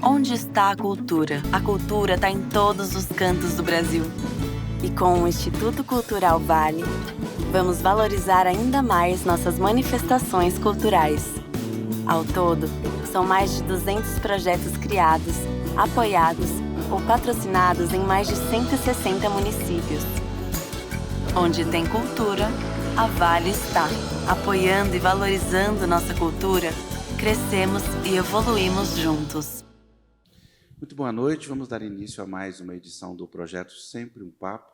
Onde está a cultura? A cultura está em todos os cantos do Brasil. E com o Instituto Cultural Vale, vamos valorizar ainda mais nossas manifestações culturais. Ao todo, são mais de 200 projetos criados, apoiados ou patrocinados em mais de 160 municípios. Onde tem cultura, a Vale está. Apoiando e valorizando nossa cultura, crescemos e evoluímos juntos. Muito boa noite, vamos dar início a mais uma edição do projeto Sempre um Papo,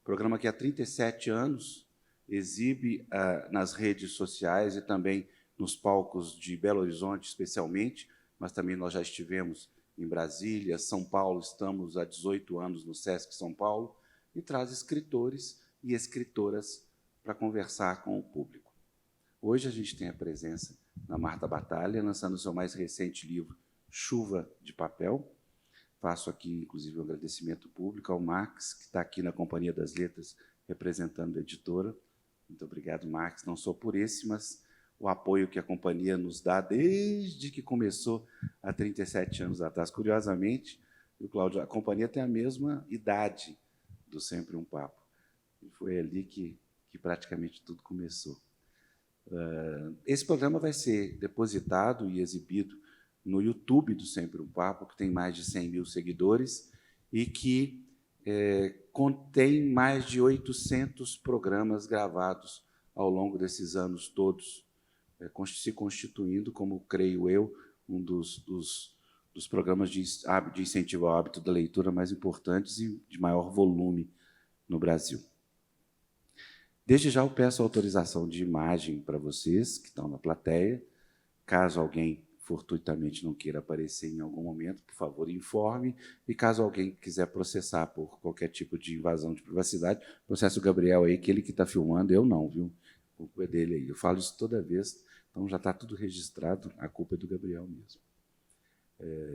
programa que há 37 anos exibe nas redes sociais e também nos palcos de Belo Horizonte, especialmente, mas também nós já estivemos em Brasília, São Paulo, estamos há 18 anos no Sesc São Paulo, e traz escritores e escritoras para conversar com o público. Hoje a gente tem a presença da Marta Batalha, lançando o seu mais recente livro, Chuva de Papel. Faço aqui, inclusive, um agradecimento público ao Max, que está aqui na Companhia das Letras, representando a editora. Muito obrigado, Max, não só por esse, mas o apoio que a companhia nos dá desde que começou há 37 anos atrás. Curiosamente, viu, Cláudio, a companhia tem a mesma idade do Sempre um Papo. E foi ali que praticamente tudo começou. Esse programa vai ser depositado e exibido no YouTube do Sempre um Papo, que tem mais de 100 mil seguidores e que contém mais de 800 programas gravados ao longo desses anos todos, se constituindo, como creio eu, um dos programas de incentivo ao hábito da leitura mais importantes e de maior volume no Brasil. Desde já eu peço autorização de imagem para vocês que estão na plateia. Caso alguém fortuitamente não queira aparecer em algum momento, por favor, informe. E caso alguém quiser processar por qualquer tipo de invasão de privacidade, processe o Gabriel aí, que ele que está filmando, eu não, viu? A culpa é dele aí. Eu falo isso toda vez, então já está tudo registrado, a culpa é do Gabriel mesmo.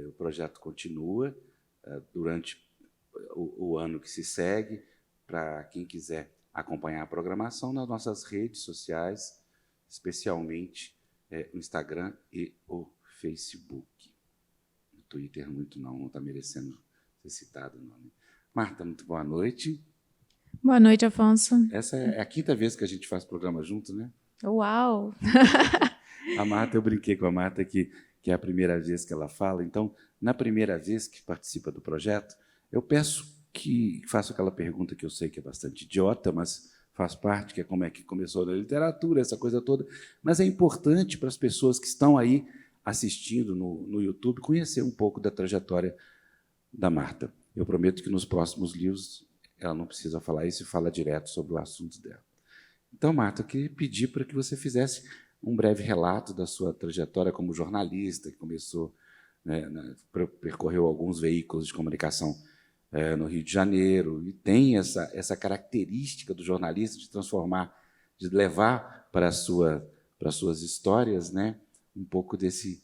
O projeto continua durante o ano que se segue, para quem quiser acompanhar a programação nas nossas redes sociais, especialmente o Instagram e o Facebook. No Twitter, muito não está merecendo ser citado. Não, né? Marta, muito boa noite. Boa noite, Afonso. Essa é a quinta vez que a gente faz programa junto, né? Uau! A Marta, eu brinquei com a Marta que é a primeira vez que ela fala. Então, na primeira vez que participa do projeto, eu peço que faça aquela pergunta que eu sei que é bastante idiota, mas faz parte, que é como é que começou na literatura, essa coisa toda. Mas é importante para as pessoas que estão aí assistindo no YouTube conhecer um pouco da trajetória da Marta. Eu prometo que nos próximos livros ela não precisa falar isso e fala direto sobre o assunto dela. Então, Marta, eu queria pedir para que você fizesse um breve relato da sua trajetória como jornalista, que começou, percorreu alguns veículos de comunicação no Rio de Janeiro, e tem essa característica do jornalista de transformar, de levar para as suas histórias, né, um pouco desse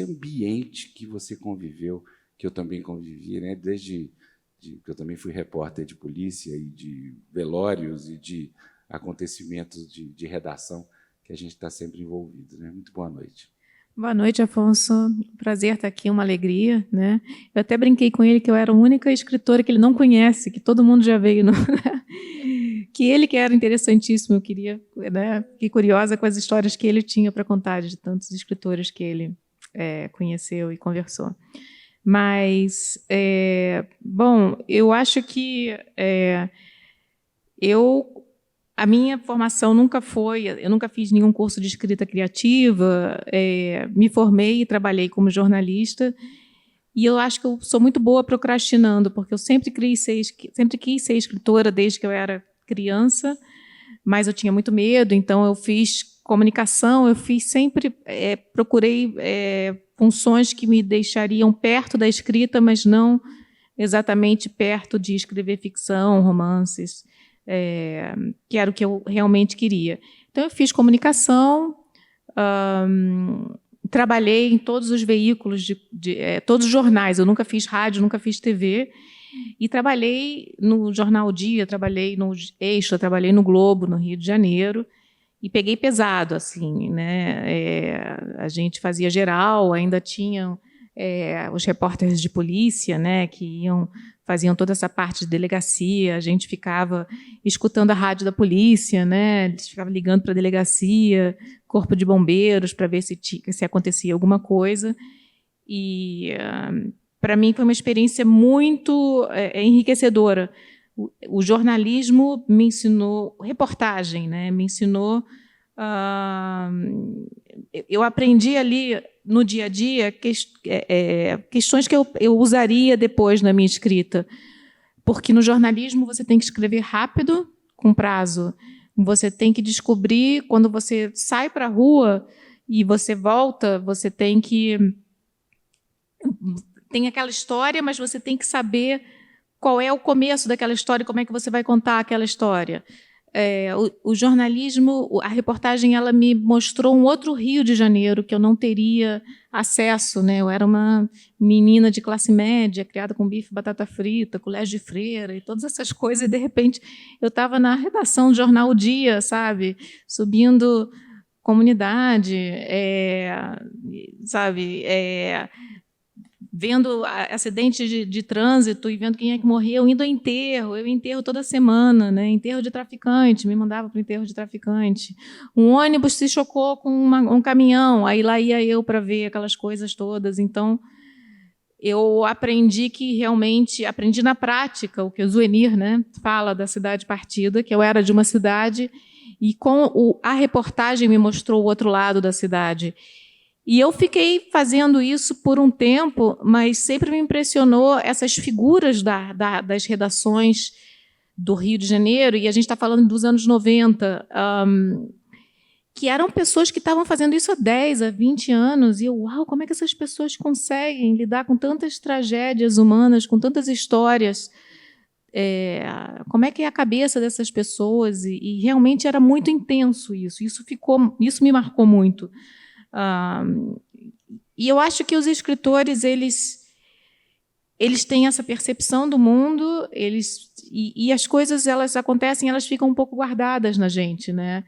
ambiente que você conviveu, que eu também convivi, né, desde que eu também fui repórter de polícia e de velórios e de acontecimentos de redação, que a gente está sempre envolvido, né? Muito boa noite. Boa noite, Afonso. Prazer estar aqui, uma alegria, né? Eu até brinquei com ele que eu era a única escritora que ele não conhece, que todo mundo já veio, que ele que era interessantíssimo, eu queria, né? Fiquei curiosa com as histórias que ele tinha para contar de tantos escritores que ele conheceu e conversou. Mas, bom, eu acho que a minha formação nunca foi, eu nunca fiz nenhum curso de escrita criativa, me formei e trabalhei como jornalista, e eu acho que eu sou muito boa procrastinando, porque eu sempre quis ser escritora desde que eu era criança, mas eu tinha muito medo, então eu fiz comunicação, procurei funções que me deixariam perto da escrita, mas não exatamente perto de escrever ficção, romances, que era o que eu realmente queria. Então, eu fiz comunicação, trabalhei em todos os veículos, todos os jornais. Eu nunca fiz rádio, nunca fiz TV. E trabalhei no Jornal Dia, trabalhei no Extra, trabalhei no Globo, no Rio de Janeiro. E peguei pesado, assim, né? A gente fazia geral, ainda tinha os repórteres de polícia, né, que faziam toda essa parte de delegacia. A gente ficava escutando a rádio da polícia, né, eles ficavam ligando para a delegacia, corpo de bombeiros, para ver se acontecia alguma coisa. E, para mim, foi uma experiência muito enriquecedora. O jornalismo me ensinou reportagem, né, me ensinou... eu aprendi ali, no dia a dia, questões que eu usaria depois na minha escrita. Porque no jornalismo você tem que escrever rápido, com prazo. Você tem que descobrir, quando você sai para a rua e você volta, você tem que... Tem aquela história, mas você tem que saber qual é o começo daquela história, como é que você vai contar aquela história. O jornalismo, a reportagem, ela me mostrou um outro Rio de Janeiro que eu não teria acesso, né? Eu era uma menina de classe média, criada com bife, batata frita, colégio de freira e todas essas coisas, e, de repente, eu estava na redação do jornal O Dia, sabe? Subindo comunidade, sabe? Vendo acidentes de trânsito e vendo quem é que morreu, indo ao enterro. Eu enterro toda semana, né? Enterro de traficante, me mandava para o enterro de traficante. Um ônibus se chocou com um caminhão, aí lá ia eu para ver aquelas coisas todas. Então, eu aprendi aprendi na prática o que o Zuenir, né, fala da cidade partida, que eu era de uma cidade, e a reportagem me mostrou o outro lado da cidade. E eu fiquei fazendo isso por um tempo, mas sempre me impressionou essas figuras das redações do Rio de Janeiro, e a gente está falando dos anos 90, que eram pessoas que estavam fazendo isso há 10, há 20 anos, e eu, uau, como é que essas pessoas conseguem lidar com tantas tragédias humanas, com tantas histórias? Como é que é a cabeça dessas pessoas? E realmente era muito intenso isso. Isso me marcou muito. E eu acho que os escritores eles têm essa percepção do mundo, e as coisas elas acontecem, elas ficam um pouco guardadas na gente, né?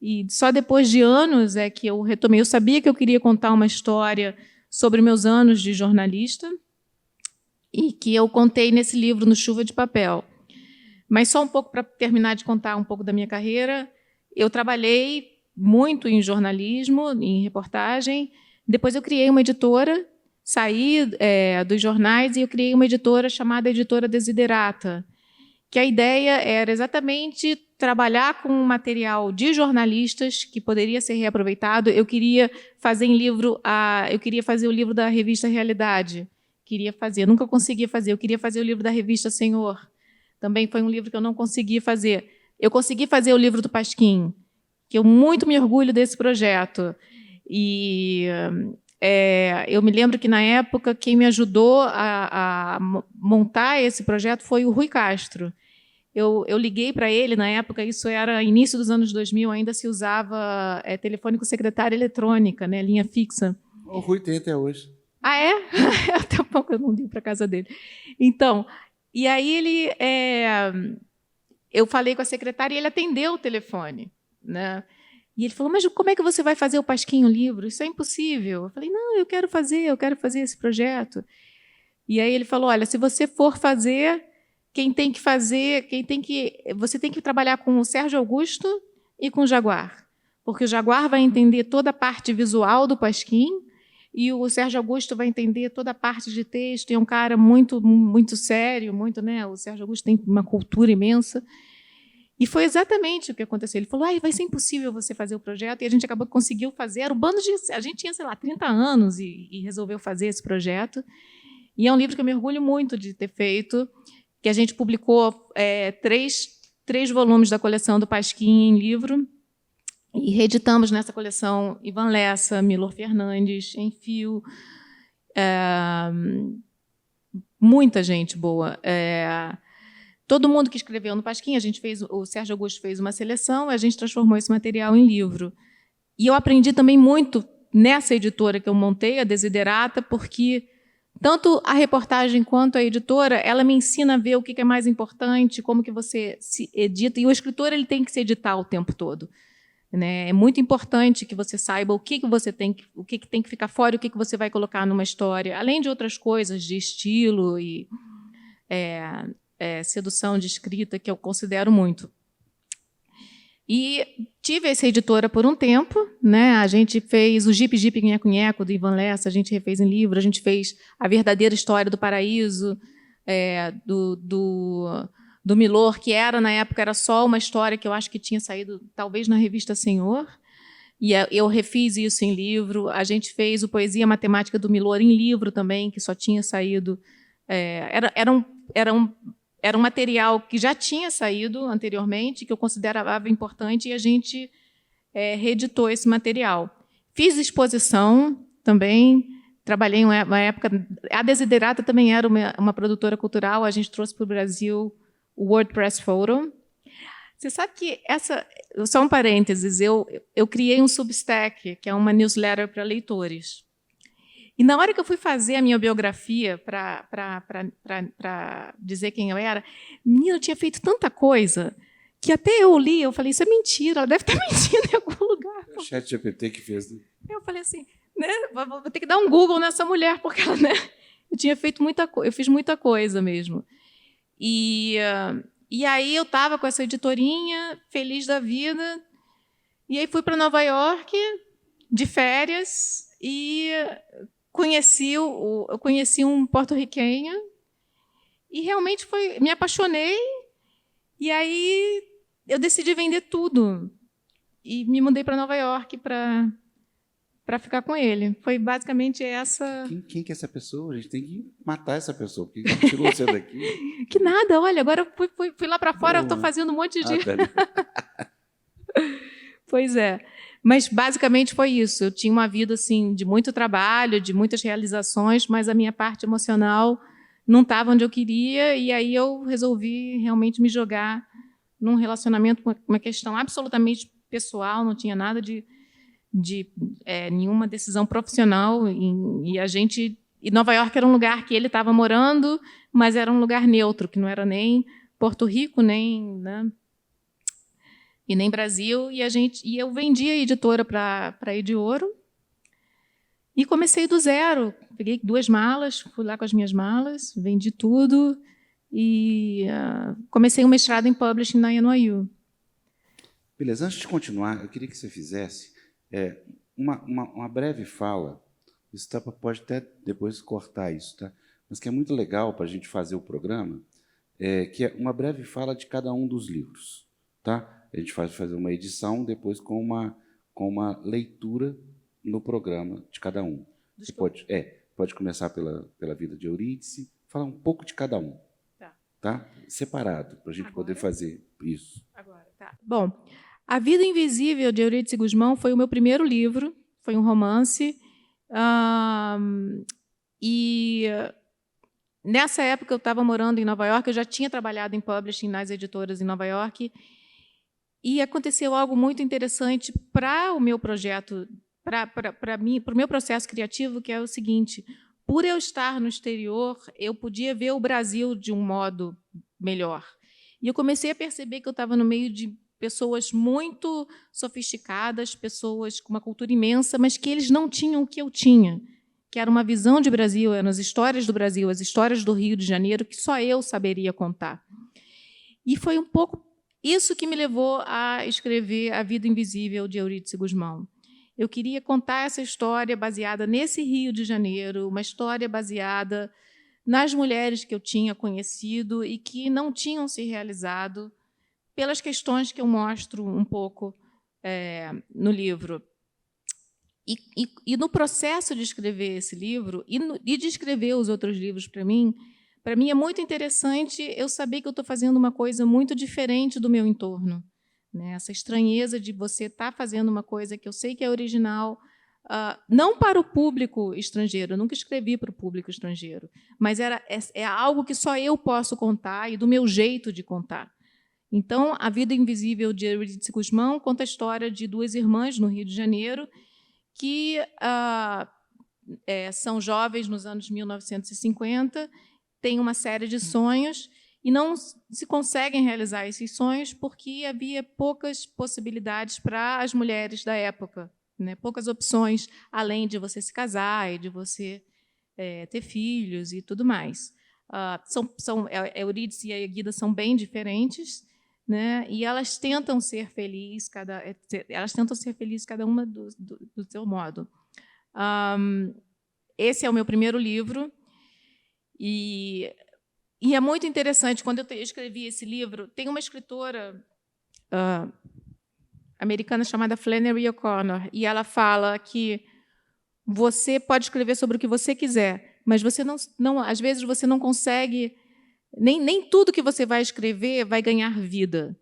E só depois de anos é que eu retomei. Eu sabia que eu queria contar uma história sobre meus anos de jornalista e que eu contei nesse livro, No Chuva de Papel. Mas só um pouco para terminar de contar um pouco da minha carreira. Eu trabalhei muito em jornalismo, em reportagem. Depois eu criei uma editora, saí dos jornais e eu criei uma editora chamada Editora Desiderata, que a ideia era exatamente trabalhar com material de jornalistas que poderia ser reaproveitado. Eu queria fazer o livro da revista Realidade. Nunca conseguia fazer. Eu queria fazer o livro da revista Senhor. Também foi um livro que eu não consegui fazer. Eu consegui fazer o livro do Pasquim, que eu muito me orgulho desse projeto. E eu me lembro que, na época, quem me ajudou a montar esse projeto foi o Rui Castro. Eu liguei para ele, na época, isso era início dos anos 2000, ainda se usava telefone com secretária eletrônica, né, linha fixa. O Rui tem até hoje. Ah, é? Até pouco eu não ligo para a casa dele. Então, e aí eu falei com a secretária e ele atendeu o telefone, né? E ele falou, mas como é que você vai fazer o Pasquinho livro? Isso é impossível. Eu falei, não, eu quero fazer esse projeto. E aí ele falou, olha, se você for fazer, você tem que trabalhar com o Sérgio Augusto e com o Jaguar, porque o Jaguar vai entender toda a parte visual do Pasquim e o Sérgio Augusto vai entender toda a parte de texto. E é um cara muito, muito sério, muito, né? O Sérgio Augusto tem uma cultura imensa. E foi exatamente o que aconteceu. Ele falou, vai ser impossível você fazer o projeto, e a gente conseguiu fazer. Era um bando a gente tinha, sei lá, 30 anos e resolveu fazer esse projeto. E é um livro que eu me orgulho muito de ter feito, que a gente publicou três volumes da coleção do Pasquim em livro, e reeditamos nessa coleção Ivan Lessa, Milor Fernandes, Enfio, muita gente boa. Todo mundo que escreveu no Pasquim, o Sérgio Augusto fez uma seleção, a gente transformou esse material em livro. E eu aprendi também muito nessa editora que eu montei, a Desiderata, porque tanto a reportagem quanto a editora, ela me ensina a ver o que é mais importante, como que você se edita. E o escritor ele tem que se editar o tempo todo. né? É muito importante que você saiba o que você tem, o que tem que ficar fora, o que você vai colocar numa história, além de outras coisas de estilo e sedução de escrita que eu considero muito. E tive essa editora por um tempo, né? A gente fez o Jeep Jeep Nheco-Nheco, do Ivan Lessa, a gente refez em livro, a gente fez A Verdadeira História do Paraíso, do Milor, que na época era só uma história que eu acho que tinha saído talvez na revista Senhor, e eu refiz isso em livro. A gente fez o Poesia Matemática do Milor em livro também, que só tinha saído... Era um material que já tinha saído anteriormente, que eu considerava importante, e a gente reeditou esse material. Fiz exposição também, trabalhei uma época... A Desiderata também era uma produtora cultural, a gente trouxe para o Brasil o WordPress Photo. Você sabe que só um parênteses, eu criei um Substack, que é uma newsletter para leitores. E na hora que eu fui fazer a minha biografia para dizer quem eu era, menina, eu tinha feito tanta coisa que até eu li, eu falei, isso é mentira, ela deve estar mentindo em algum lugar. É o ChatGPT que fez, né? Eu falei assim, né, vou ter que dar um Google nessa mulher, porque ela, né, eu fiz muita coisa mesmo. E aí eu estava com essa editorinha, feliz da vida, e aí fui para Nova York de férias e eu conheci um porto-riquenho e realmente me apaixonei, e aí eu decidi vender tudo e me mudei para Nova York para ficar com ele. Foi basicamente essa... Quem que é essa pessoa? A gente tem que matar essa pessoa, porque tirou você daqui. Que nada, olha, agora eu fui lá para fora, eu estou fazendo um monte de... Pois é. Mas, basicamente, foi isso. Eu tinha uma vida assim, de muito trabalho, de muitas realizações, mas a minha parte emocional não estava onde eu queria, e aí eu resolvi realmente me jogar num relacionamento, uma questão absolutamente pessoal, não tinha nada de nenhuma decisão profissional. E Nova York era um lugar que ele estava morando, mas era um lugar neutro, que não era nem Porto Rico, nem... né, e nem Brasil, e eu vendi a editora para a Ediouro e comecei do zero. Peguei 2 malas, fui lá com as minhas malas, vendi tudo e comecei um mestrado em Publishing na NYU. Beleza, antes de continuar, eu queria que você fizesse uma breve fala, isso pode até depois cortar isso, tá? Mas que é muito legal para a gente fazer o programa, que é uma breve fala de cada um dos livros, tá? A gente vai fazer uma edição depois com uma leitura no programa de cada um. Você pode começar pela vida de Eurídice, falar um pouco de cada um. Tá? Separado, para a gente poder fazer isso. Agora, tá. Bom, A Vida Invisível, de Eurídice Gusmão, foi o meu primeiro livro, foi um romance. E nessa época eu estava morando em Nova York, eu já tinha trabalhado em publishing nas editoras em Nova York, e aconteceu algo muito interessante para o meu projeto, para o meu processo criativo, que é o seguinte: por eu estar no exterior, eu podia ver o Brasil de um modo melhor. E eu comecei a perceber que eu estava no meio de pessoas muito sofisticadas, pessoas com uma cultura imensa, mas que eles não tinham o que eu tinha, que era uma visão de Brasil, eram as histórias do Brasil, as histórias do Rio de Janeiro, que só eu saberia contar. E foi um pouco isso que me levou a escrever A Vida Invisível, de Eurídice Gusmão. Eu queria contar essa história baseada nesse Rio de Janeiro, uma história baseada nas mulheres que eu tinha conhecido e que não tinham se realizado pelas questões que eu mostro um pouco no livro. E no processo de escrever esse livro e de escrever os outros livros para mim é muito interessante eu saber que eu estou fazendo uma coisa muito diferente do meu entorno, né? Essa estranheza de você estar fazendo uma coisa que eu sei que é original, não para o público estrangeiro, eu nunca escrevi para o público estrangeiro, mas é algo que só eu posso contar e do meu jeito de contar. Então, A Vida Invisível, de Eurídice Gusmão, conta a história de 2 irmãs no Rio de Janeiro que são jovens nos anos 1950, têm uma série de sonhos e não se conseguem realizar esses sonhos porque havia poucas possibilidades para as mulheres da época, né? Poucas opções, além de você se casar e de você ter filhos e tudo mais. A Eurídice e a Guida são bem diferentes, né? E elas tentam ser felizes, cada uma do seu modo. Esse é o meu primeiro livro, e é muito interessante. Quando eu escrevi esse livro, tem uma escritora americana chamada Flannery O'Connor, e ela fala que você pode escrever sobre o que você quiser, mas você não às vezes você não consegue, nem tudo que você vai escrever vai ganhar vida.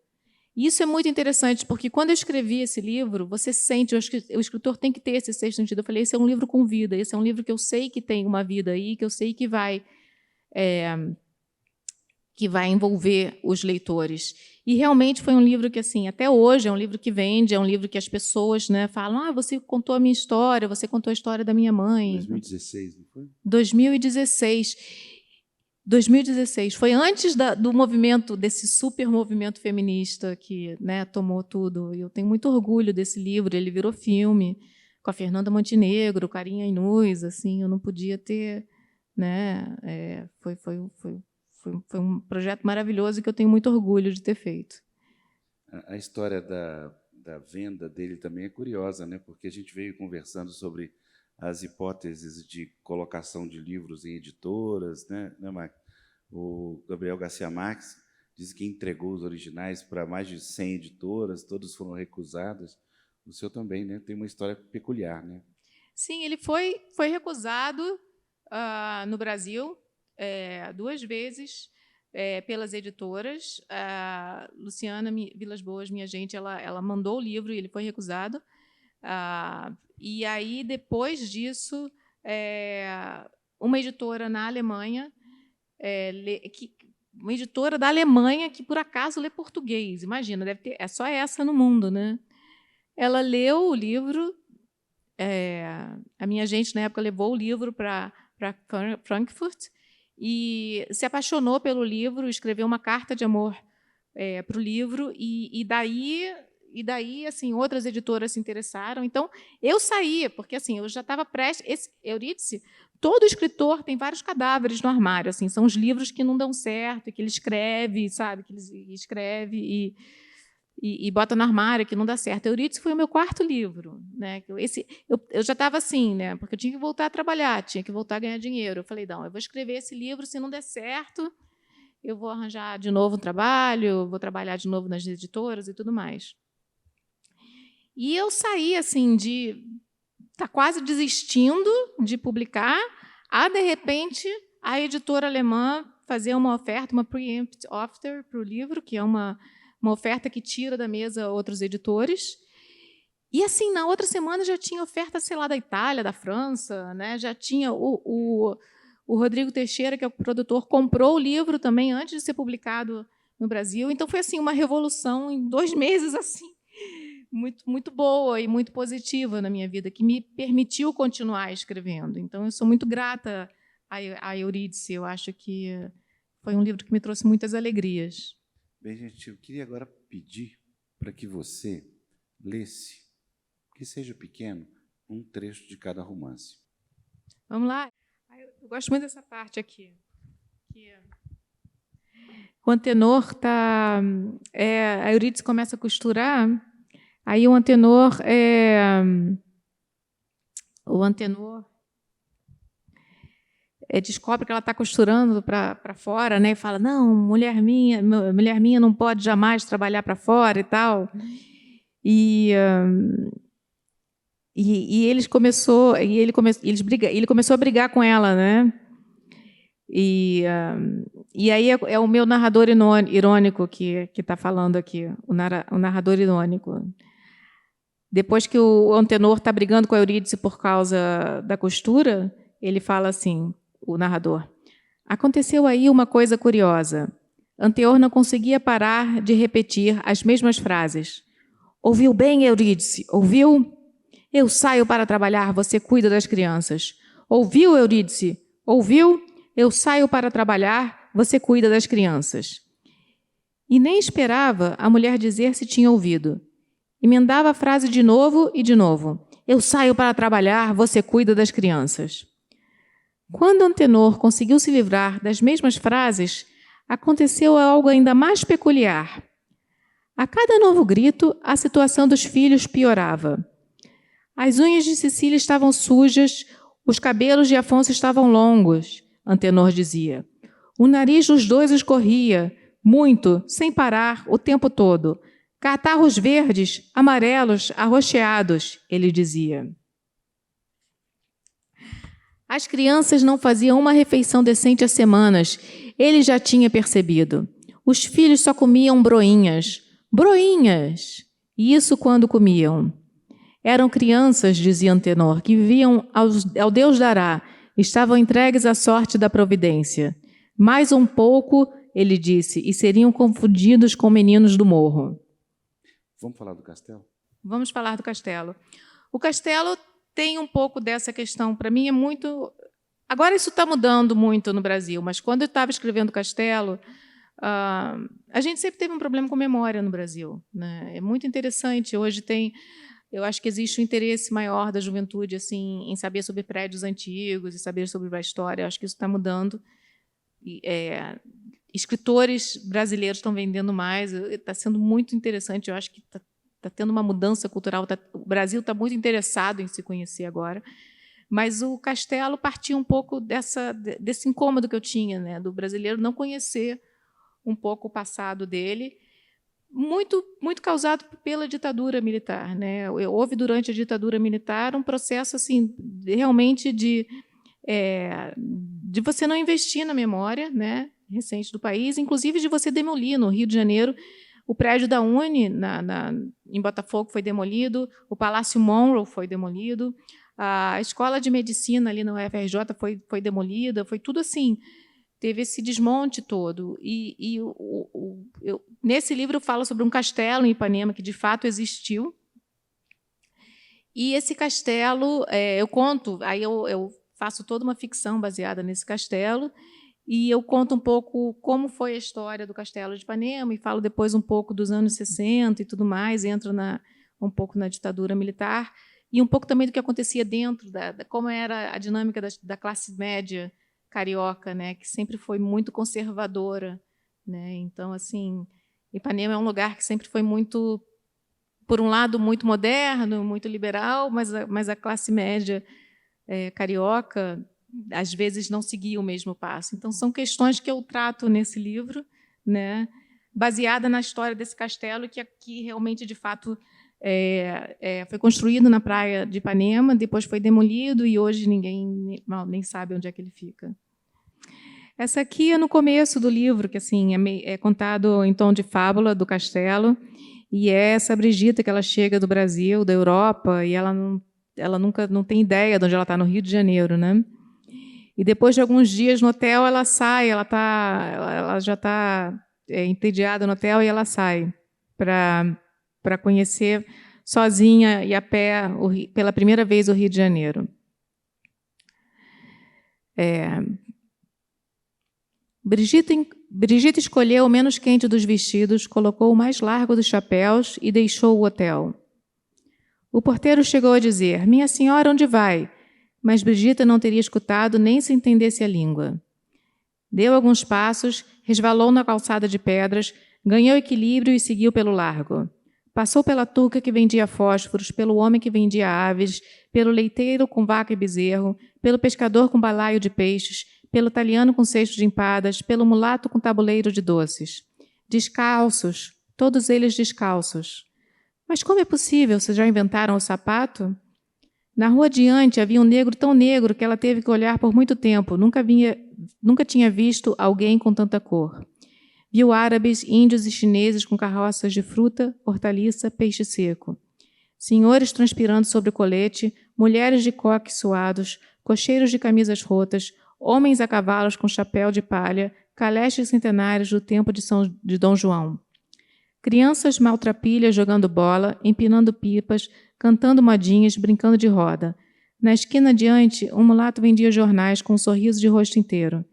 E isso é muito interessante, porque quando eu escrevi esse livro, você sente, o escritor tem que ter esse sexto sentido. Eu falei, esse é um livro com vida, esse é um livro que eu sei que tem uma vida aí, que eu sei que vai envolver os leitores. E realmente foi um livro que, assim, até hoje é um livro que vende, é um livro que as pessoas, né, falam: você contou a minha história, você contou a história da minha mãe. 2016, não foi? 2016. Foi antes do movimento, desse super movimento feminista que, né, tomou tudo. Eu tenho muito orgulho desse livro. Ele virou filme com a Fernanda Montenegro, Carinha Inus. Assim, eu não podia ter, né? Foi um projeto maravilhoso que eu tenho muito orgulho de ter feito. A história da venda dele também é curiosa, né? Porque a gente veio conversando sobre as hipóteses de colocação de livros em editoras, né, Marcos? O Gabriel Garcia Marques diz que entregou os originais para mais de 100 editoras, todas foram recusadas. O senhor também, né, tem uma história peculiar, né? Sim, ele foi recusado no Brasil 2 vezes pelas editoras. A Luciana Vilas Boas, minha gente, ela mandou o livro e ele foi recusado. E aí, depois disso, uma editora na Alemanha, uma editora da Alemanha que, por acaso, lê português. Imagina, deve ter, é só essa no mundo, né? Ela leu o livro, a minha gente, na época, levou o livro para Frankfurt e se apaixonou pelo livro, escreveu uma carta de amor para o livro, e daí, assim, outras editoras se interessaram. Então, eu saí, porque assim, eu já estava prestes. Eurídice, todo escritor tem vários cadáveres no armário. Assim, são os livros que não dão certo, que ele escreve, sabe? Que ele escreve e bota no armário, que não dá certo. Eurídice foi o meu 4º livro, né? Eu já estava assim, né? Porque eu tinha que voltar a trabalhar, tinha que voltar a ganhar dinheiro. Eu falei, não, eu vou escrever esse livro, se não der certo, eu vou arranjar de novo um trabalho, vou trabalhar de novo nas editoras e tudo mais. E eu saí assim de estar quase desistindo de publicar, de repente, a editora alemã fazer uma oferta, uma preempt offer para o livro, que é uma oferta que tira da mesa outros editores. E, assim, na outra semana já tinha oferta, sei lá, da Itália, da França, né? Já tinha o Rodrigo Teixeira, que é o produtor, comprou o livro também antes de ser publicado no Brasil. Então, foi assim uma revolução em 2 meses, assim, muito, muito boa e muito positiva na minha vida, que me permitiu continuar escrevendo. Então, eu sou muito grata a Eurídice. Eu acho que foi um livro que me trouxe muitas alegrias. Bem, gente, eu queria agora pedir para que você lesse, que seja pequeno, um trecho de cada romance. Vamos lá. Eu gosto muito dessa parte aqui. O Antenor está... a Eurídice começa a costurar. Aí o Antenor descobre que ela está costurando para fora, né? E fala, não, mulher minha não pode jamais trabalhar para fora e tal. E ele começou a brigar com ela, né? E aí é o meu narrador irônico que está falando aqui, o narrador irônico. Depois que o Antenor está brigando com a Eurídice por causa da costura, ele fala assim, o narrador: aconteceu aí uma coisa curiosa. Antenor não conseguia parar de repetir as mesmas frases. Ouviu bem, Eurídice? Ouviu? Eu saio para trabalhar, você cuida das crianças. Ouviu, Eurídice? Ouviu? Eu saio para trabalhar, você cuida das crianças. E nem esperava a mulher dizer se tinha ouvido. Emendava a frase de novo e de novo. Eu saio para trabalhar, você cuida das crianças. Quando Antenor conseguiu se livrar das mesmas frases, aconteceu algo ainda mais peculiar. A cada novo grito, a situação dos filhos piorava. As unhas de Cecília estavam sujas, os cabelos de Afonso estavam longos, Antenor dizia. O nariz dos dois escorria, muito, sem parar, o tempo todo. Catarros verdes, amarelos, arroxeados, ele dizia. As crianças não faziam uma refeição decente há semanas. Ele já tinha percebido. Os filhos só comiam broinhas. Broinhas! E isso quando comiam. Eram crianças, dizia Antenor, que viviam ao Deus dará, estavam entregues à sorte da providência. Mais um pouco, ele disse, e seriam confundidos com meninos do morro. Vamos falar do castelo? Vamos falar do castelo. O castelo tem um pouco dessa questão. Para mim é muito... Agora isso está mudando muito no Brasil, mas quando eu estava escrevendo Castelo, a gente sempre teve um problema com memória no Brasil, né? É muito interessante. Hoje tem... Eu acho que existe um interesse maior da juventude assim, em saber sobre prédios antigos e saber sobre a história. Eu acho que isso está mudando. Escritores brasileiros estão vendendo mais. Está sendo muito interessante. Eu acho que está tendo uma mudança cultural. O Brasil está muito interessado em se conhecer agora. Mas o Castelo partia um pouco desse incômodo que eu tinha, né, do brasileiro não conhecer um pouco o passado dele, muito causado pela ditadura militar, né? Houve durante a ditadura militar um processo assim realmente de você não investir na memória, né, recente do país, inclusive de você demolir no Rio de Janeiro o prédio da Uni em Botafogo foi demolido, o Palácio Monroe foi demolido, a escola de medicina ali na UFRJ foi demolida, foi tudo assim. Teve esse desmonte todo. Nesse livro eu falo sobre um castelo em Ipanema que, de fato, existiu. E esse castelo, eu conto, aí eu faço toda uma ficção baseada nesse castelo, e eu conto um pouco como foi a história do Castelo de Ipanema, e falo depois um pouco dos anos 60 e tudo mais, entro um pouco na ditadura militar, e um pouco também do que acontecia dentro, como era a dinâmica da classe média carioca, né, que sempre foi muito conservadora, né? Então, assim, Ipanema é um lugar que sempre foi muito, por um lado, muito moderno, muito liberal, mas a classe média carioca às vezes não seguia o mesmo passo. Então, são questões que eu trato nesse livro, né, baseada na história desse castelo que aqui realmente, de fato, foi construído na praia de Ipanema, depois foi demolido e hoje ninguém nem sabe onde é que ele fica. Essa aqui é no começo do livro, que assim é contado em tom de fábula do castelo, e é essa Brigitta que ela chega do Brasil, da Europa, e ela nunca não tem ideia de onde ela está, no Rio de Janeiro, né? E depois de alguns dias no hotel, ela sai, ela já está entediada no hotel e ela sai para conhecer sozinha e a pé pela primeira vez o Rio de Janeiro. Brigitta escolheu o menos quente dos vestidos, colocou o mais largo dos chapéus e deixou o hotel. O porteiro chegou a dizer: "Minha senhora, onde vai?" Mas Brigitta não teria escutado nem se entendesse a língua. Deu alguns passos, resvalou na calçada de pedras, ganhou equilíbrio e seguiu pelo largo. Passou pela turca que vendia fósforos, pelo homem que vendia aves, pelo leiteiro com vaca e bezerro, pelo pescador com balaio de peixes, pelo italiano com cesto de empadas, pelo mulato com tabuleiro de doces. Descalços, todos eles descalços. Mas como é possível? Vocês já inventaram o sapato? Na rua adiante havia um negro tão negro que ela teve que olhar por muito tempo. Nunca tinha visto alguém com tanta cor. Viu árabes, índios e chineses com carroças de fruta, hortaliça, peixe seco. Senhores transpirando sobre o colete, mulheres de coque suados, cocheiros de camisas rotas, homens a cavalos com chapéu de palha, calestes centenários do tempo de Dom João. Crianças maltrapilhas jogando bola, empinando pipas, cantando modinhas, brincando de roda. Na esquina adiante, um mulato vendia jornais com um sorriso de rosto inteiro.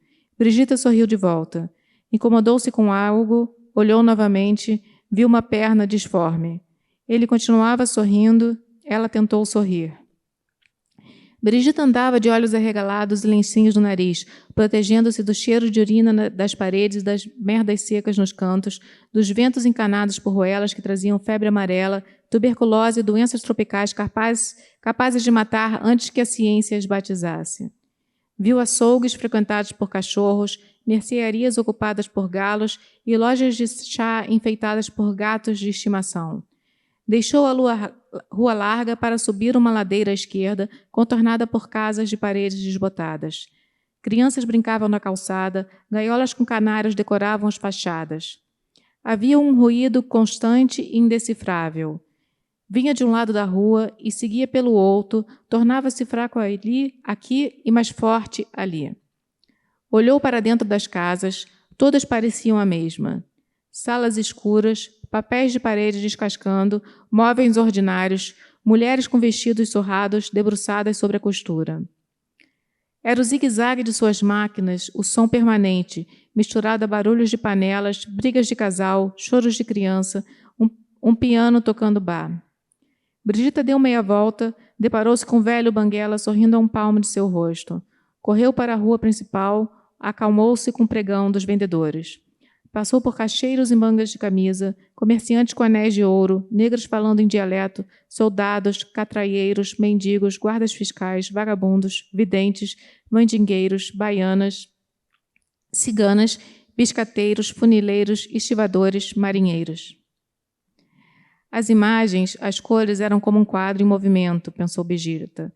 Brigitta sorriu de volta. Incomodou-se com algo, olhou novamente, viu uma perna disforme. Ele continuava sorrindo, ela tentou sorrir. Brigitta andava de olhos arregalados e lencinhos no nariz, protegendo-se do cheiro de urina das paredes, das merdas secas nos cantos, dos ventos encanados por roelas que traziam febre amarela, tuberculose e doenças tropicais capazes de matar antes que a ciência as batizasse. Viu açougues frequentados por cachorros, mercearias ocupadas por galos e lojas de chá enfeitadas por gatos de estimação. Deixou a rua larga para subir uma ladeira à esquerda, contornada por casas de paredes desbotadas. Crianças brincavam na calçada, gaiolas com canários decoravam as fachadas. Havia um ruído constante e indecifrável. Vinha de um lado da rua e seguia pelo outro, tornava-se fraco ali, aqui e mais forte ali. Olhou para dentro das casas, todas pareciam a mesma. Salas escuras, papéis de parede descascando, móveis ordinários, mulheres com vestidos surrados, debruçadas sobre a costura. Era o zigue-zague de suas máquinas, o som permanente, misturado a barulhos de panelas, brigas de casal, choros de criança, um piano tocando bar. Brigitta deu meia volta, deparou-se com o velho banguela sorrindo a um palmo de seu rosto. Correu para a rua principal, acalmou-se com o pregão dos vendedores. Passou por caixeiros em mangas de camisa, comerciantes com anéis de ouro, negros falando em dialeto, soldados, catraieiros, mendigos, guardas fiscais, vagabundos, videntes, mandingueiros, baianas, ciganas, biscateiros, funileiros, estivadores, marinheiros. As imagens, as cores eram como um quadro em movimento, pensou Brigitta.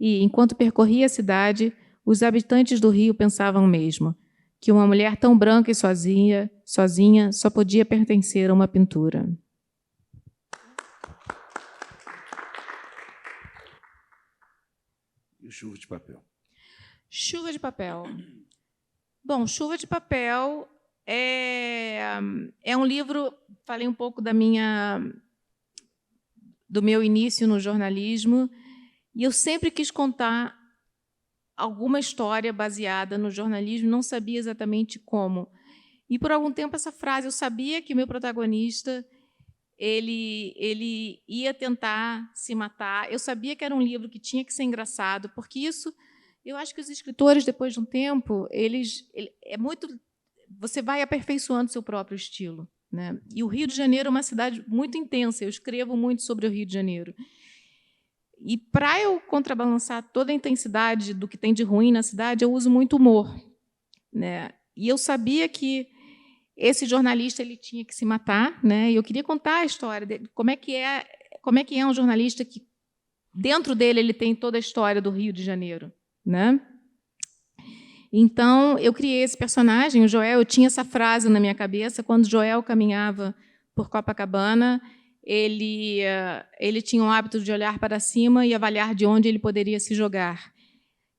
E, enquanto percorria a cidade, os habitantes do Rio pensavam o mesmo, que uma mulher tão branca e sozinha só podia pertencer a uma pintura. E Chuva de Papel? Chuva de Papel. Bom, Chuva de Papel é um livro, falei um pouco do meu início no jornalismo, e eu sempre quis contar alguma história baseada no jornalismo, não sabia exatamente como. E, por algum tempo, essa frase, eu sabia que o meu protagonista ele ia tentar se matar, eu sabia que era um livro que tinha que ser engraçado, porque isso, eu acho que os escritores, depois de um tempo, você vai aperfeiçoando seu próprio estilo, né? E o Rio de Janeiro é uma cidade muito intensa, eu escrevo muito sobre o Rio de Janeiro. E, para eu contrabalançar toda a intensidade do que tem de ruim na cidade, eu uso muito humor, né? E eu sabia que esse jornalista ele tinha que se matar, né? E eu queria contar a história dele, como é que é um jornalista que, dentro dele, ele tem toda a história do Rio de Janeiro, né? Então, eu criei esse personagem, o Joel. Eu tinha essa frase na minha cabeça, quando o Joel caminhava por Copacabana, ele tinha o hábito de olhar para cima e avaliar de onde ele poderia se jogar.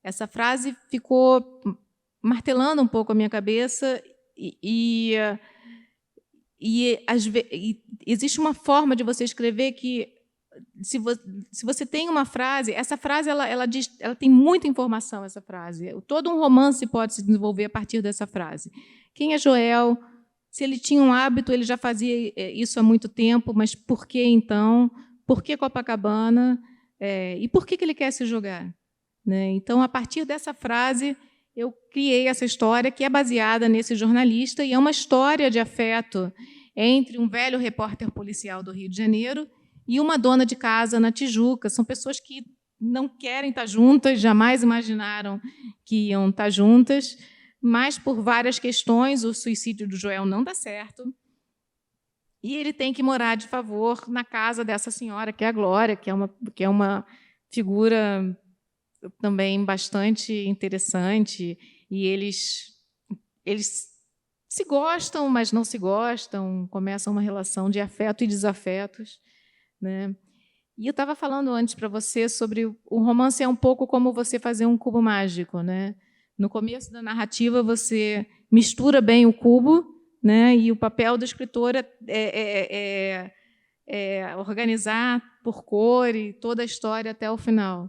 Essa frase ficou martelando um pouco a minha cabeça e existe uma forma de você escrever que, se você tem uma frase, essa frase ela tem muita informação, essa frase. Todo um romance pode se desenvolver a partir dessa frase. Quem é Joel? Se ele tinha um hábito, ele já fazia isso há muito tempo, mas por que, então? Por que Copacabana? E por que ele quer se jogar? Né? Então, a partir dessa frase, eu criei essa história, que é baseada nesse jornalista, e é uma história de afeto entre um velho repórter policial do Rio de Janeiro e uma dona de casa na Tijuca. São pessoas que não querem estar juntas, jamais imaginaram que iam estar juntas, mas, por várias questões, o suicídio do Joel não dá certo, e ele tem que morar de favor na casa dessa senhora, que é a Glória, que é uma figura também bastante interessante, e eles se gostam, mas não se gostam, começam uma relação de afeto e desafetos, né? E eu estava falando antes para você sobre o romance é um pouco como você fazer um cubo mágico, né? No começo da narrativa, você mistura bem o cubo, né? E o papel do escritor é organizar por cor e toda a história até o final,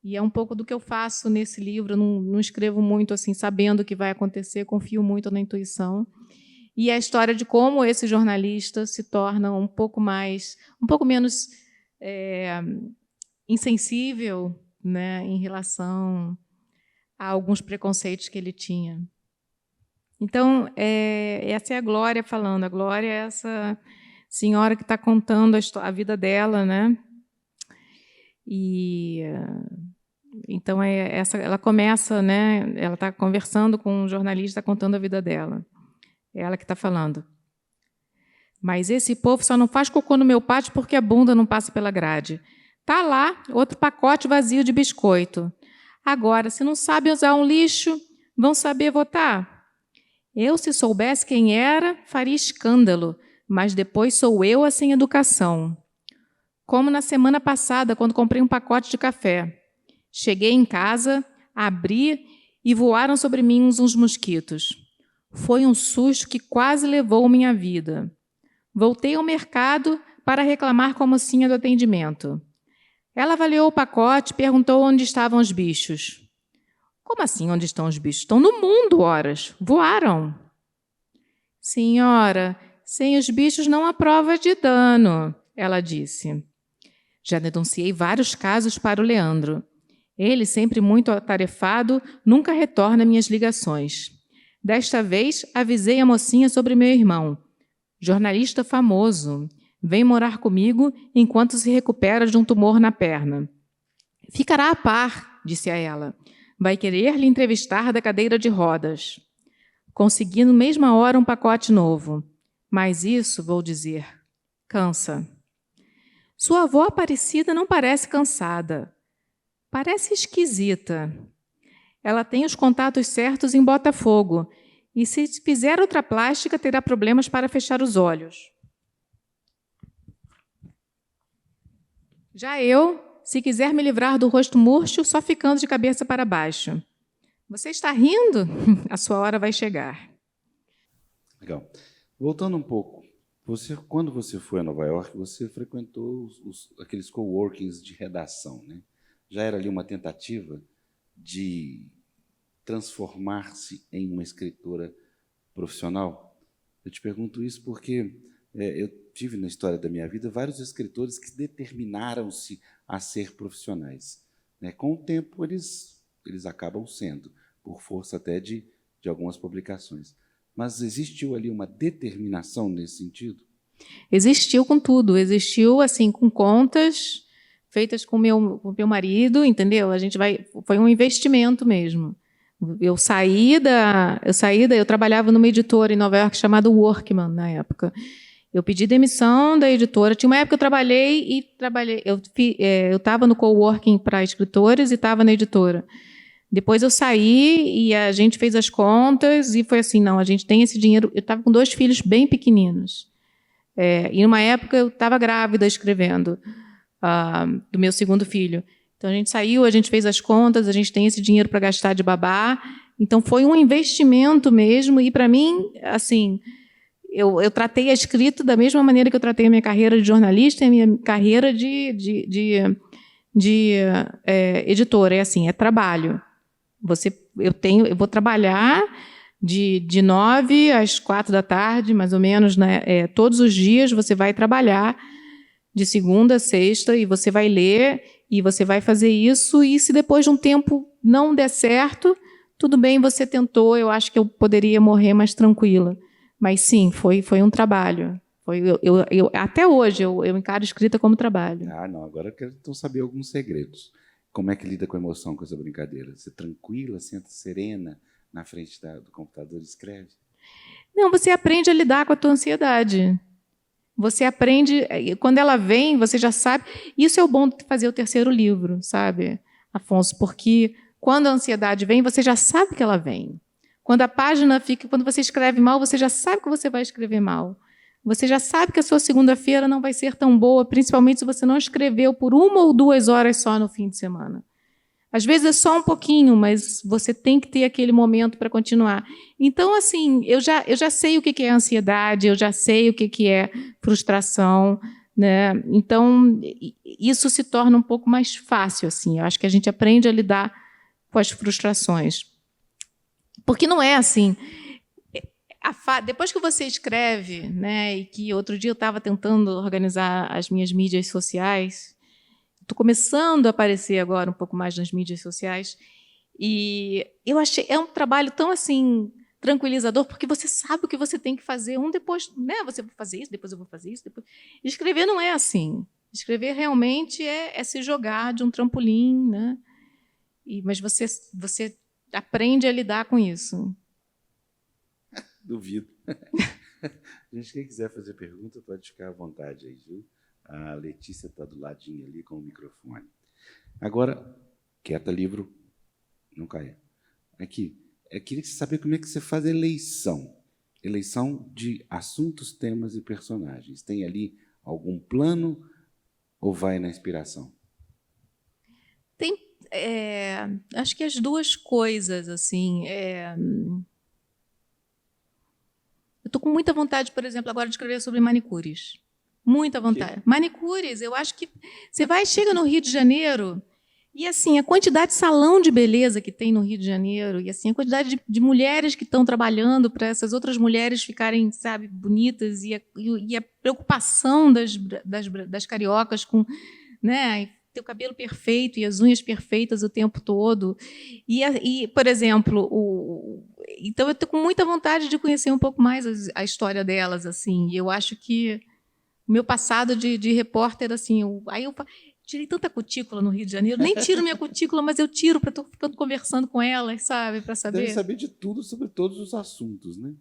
E é um pouco do que eu faço nesse livro. Não escrevo muito assim, sabendo o que vai acontecer, confio muito na intuição. E a história de como esse jornalista se torna um pouco menos insensível, né, em relação a alguns preconceitos que ele tinha. Então, essa é a Glória falando. A Glória é essa senhora que está contando a vida dela, né? E então ela começa, né? Ela está conversando com um jornalista, contando a vida dela. É ela que está falando. Mas esse povo só não faz cocô no meu pátio porque a bunda não passa pela grade. Tá lá outro pacote vazio de biscoito. Agora, se não sabem usar um lixo, vão saber votar? Eu, se soubesse quem era, faria escândalo, mas depois sou eu a sem educação. Como na semana passada, quando comprei um pacote de café. Cheguei em casa, abri e voaram sobre mim uns mosquitos. Foi um susto que quase levou minha vida. Voltei ao mercado para reclamar com a mocinha do atendimento. Ela avaliou o pacote e perguntou onde estavam os bichos. Como assim, onde estão os bichos? Estão no mundo, horas. Voaram. Senhora, sem os bichos não há prova de dano, ela disse. Já denunciei vários casos para o Leandro. Ele, sempre muito atarefado, nunca retorna minhas ligações. Desta vez, avisei a mocinha sobre meu irmão, jornalista famoso. Vem morar comigo enquanto se recupera de um tumor na perna. Ficará a par, disse a ela. Vai querer lhe entrevistar da cadeira de rodas. Consegui na mesma hora um pacote novo. Mas isso, vou dizer, cansa. Sua avó Aparecida não parece cansada. Parece esquisita. Ela tem os contatos certos em Botafogo e, se fizer outra plástica, terá problemas para fechar os olhos. Já eu, se quiser me livrar do rosto murcho, só ficando de cabeça para baixo. Você está rindo? A sua hora vai chegar. Legal. Voltando um pouco, quando você foi a Nova York, você frequentou aqueles coworkings de redação, né? Já era ali uma tentativa de transformar-se em uma escritora profissional? Eu te pergunto isso porque eu tive na história da minha vida vários escritores que determinaram-se a ser profissionais, né? Com o tempo, eles acabam sendo, por força até de algumas publicações. Mas existiu ali uma determinação nesse sentido? Existiu com tudo. Existiu assim com contas feitas com meu marido, entendeu? Foi um investimento mesmo. Eu trabalhava numa editora em Nova York chamada Workman na época. Eu pedi demissão da editora. Tinha uma época que eu trabalhei. Eu estava no coworking para escritores e estava na editora. Depois eu saí e a gente fez as contas e foi assim, não, a gente tem esse dinheiro. Eu estava com 2 filhos bem pequeninos. E numa época eu estava grávida escrevendo do meu segundo filho. Então a gente saiu, a gente fez as contas, a gente tem esse dinheiro para gastar de babá. Então foi um investimento mesmo. E para mim, assim, eu tratei a escrita da mesma maneira que eu tratei a minha carreira de jornalista e a minha carreira de editora. É assim, é trabalho. Eu vou trabalhar de 9 às 4 da tarde, mais ou menos, né? Todos os dias você vai trabalhar de segunda a sexta e você vai ler e você vai fazer isso, e se depois de um tempo não der certo, tudo bem, você tentou, eu acho que eu poderia morrer mais tranquila. Mas sim, foi um trabalho. Até hoje eu encaro escrita como trabalho. Não, agora eu quero então saber alguns segredos. Como é que lida com a emoção com essa brincadeira? Você tranquila, senta serena na frente do computador e escreve? Não, você aprende a lidar com a tua ansiedade. Você aprende, quando ela vem, você já sabe. Isso é o bom de fazer o 3º livro, sabe, Afonso? Porque quando a ansiedade vem, você já sabe que ela vem. Quando você escreve mal, você já sabe que você vai escrever mal. Você já sabe que a sua segunda-feira não vai ser tão boa, principalmente se você não escreveu por 1 ou 2 horas só no fim de semana. Às vezes é só um pouquinho, mas você tem que ter aquele momento para continuar. Então, assim, eu já sei o que é ansiedade, eu já sei o que é frustração, né? Então, isso se torna um pouco mais fácil, assim. Eu acho que a gente aprende a lidar com as frustrações. Porque não é assim. Depois que você escreve, né, e que outro dia eu estava tentando organizar as minhas mídias sociais, estou começando a aparecer agora um pouco mais nas mídias sociais, e eu achei um trabalho tão assim tranquilizador, porque você sabe o que você tem que fazer, depois, né, você vai fazer isso, depois eu vou fazer isso, depois. Escrever não é assim. Escrever realmente é se jogar de um trampolim, né? Mas você aprende a lidar com isso. Duvido. Gente, quem quiser fazer pergunta, pode ficar à vontade aí, viu? A Letícia está do ladinho ali com o microfone. Agora, quieta, livro, não caia. Aqui, eu queria saber como é que você faz eleição. Eleição de assuntos, temas e personagens. Tem ali algum plano ou vai na inspiração? Tem, acho que as duas coisas, assim. Eu estou com muita vontade, por exemplo, agora de escrever sobre manicures. Muita vontade. Manicures, eu acho que você chega no Rio de Janeiro e assim a quantidade de salão de beleza que tem no Rio de Janeiro e assim a quantidade de mulheres que estão trabalhando para essas outras mulheres ficarem, sabe, bonitas e a preocupação das cariocas com, né, ter o cabelo perfeito e as unhas perfeitas o tempo todo. E por exemplo, então eu estou com muita vontade de conhecer um pouco mais a história delas, assim. E eu acho que o meu passado de repórter, assim, aí eu tirei tanta cutícula no Rio de Janeiro, nem tiro minha cutícula, mas eu tiro para estar ficando conversando com elas, sabe, para saber. Deve saber de tudo sobre todos os assuntos, né?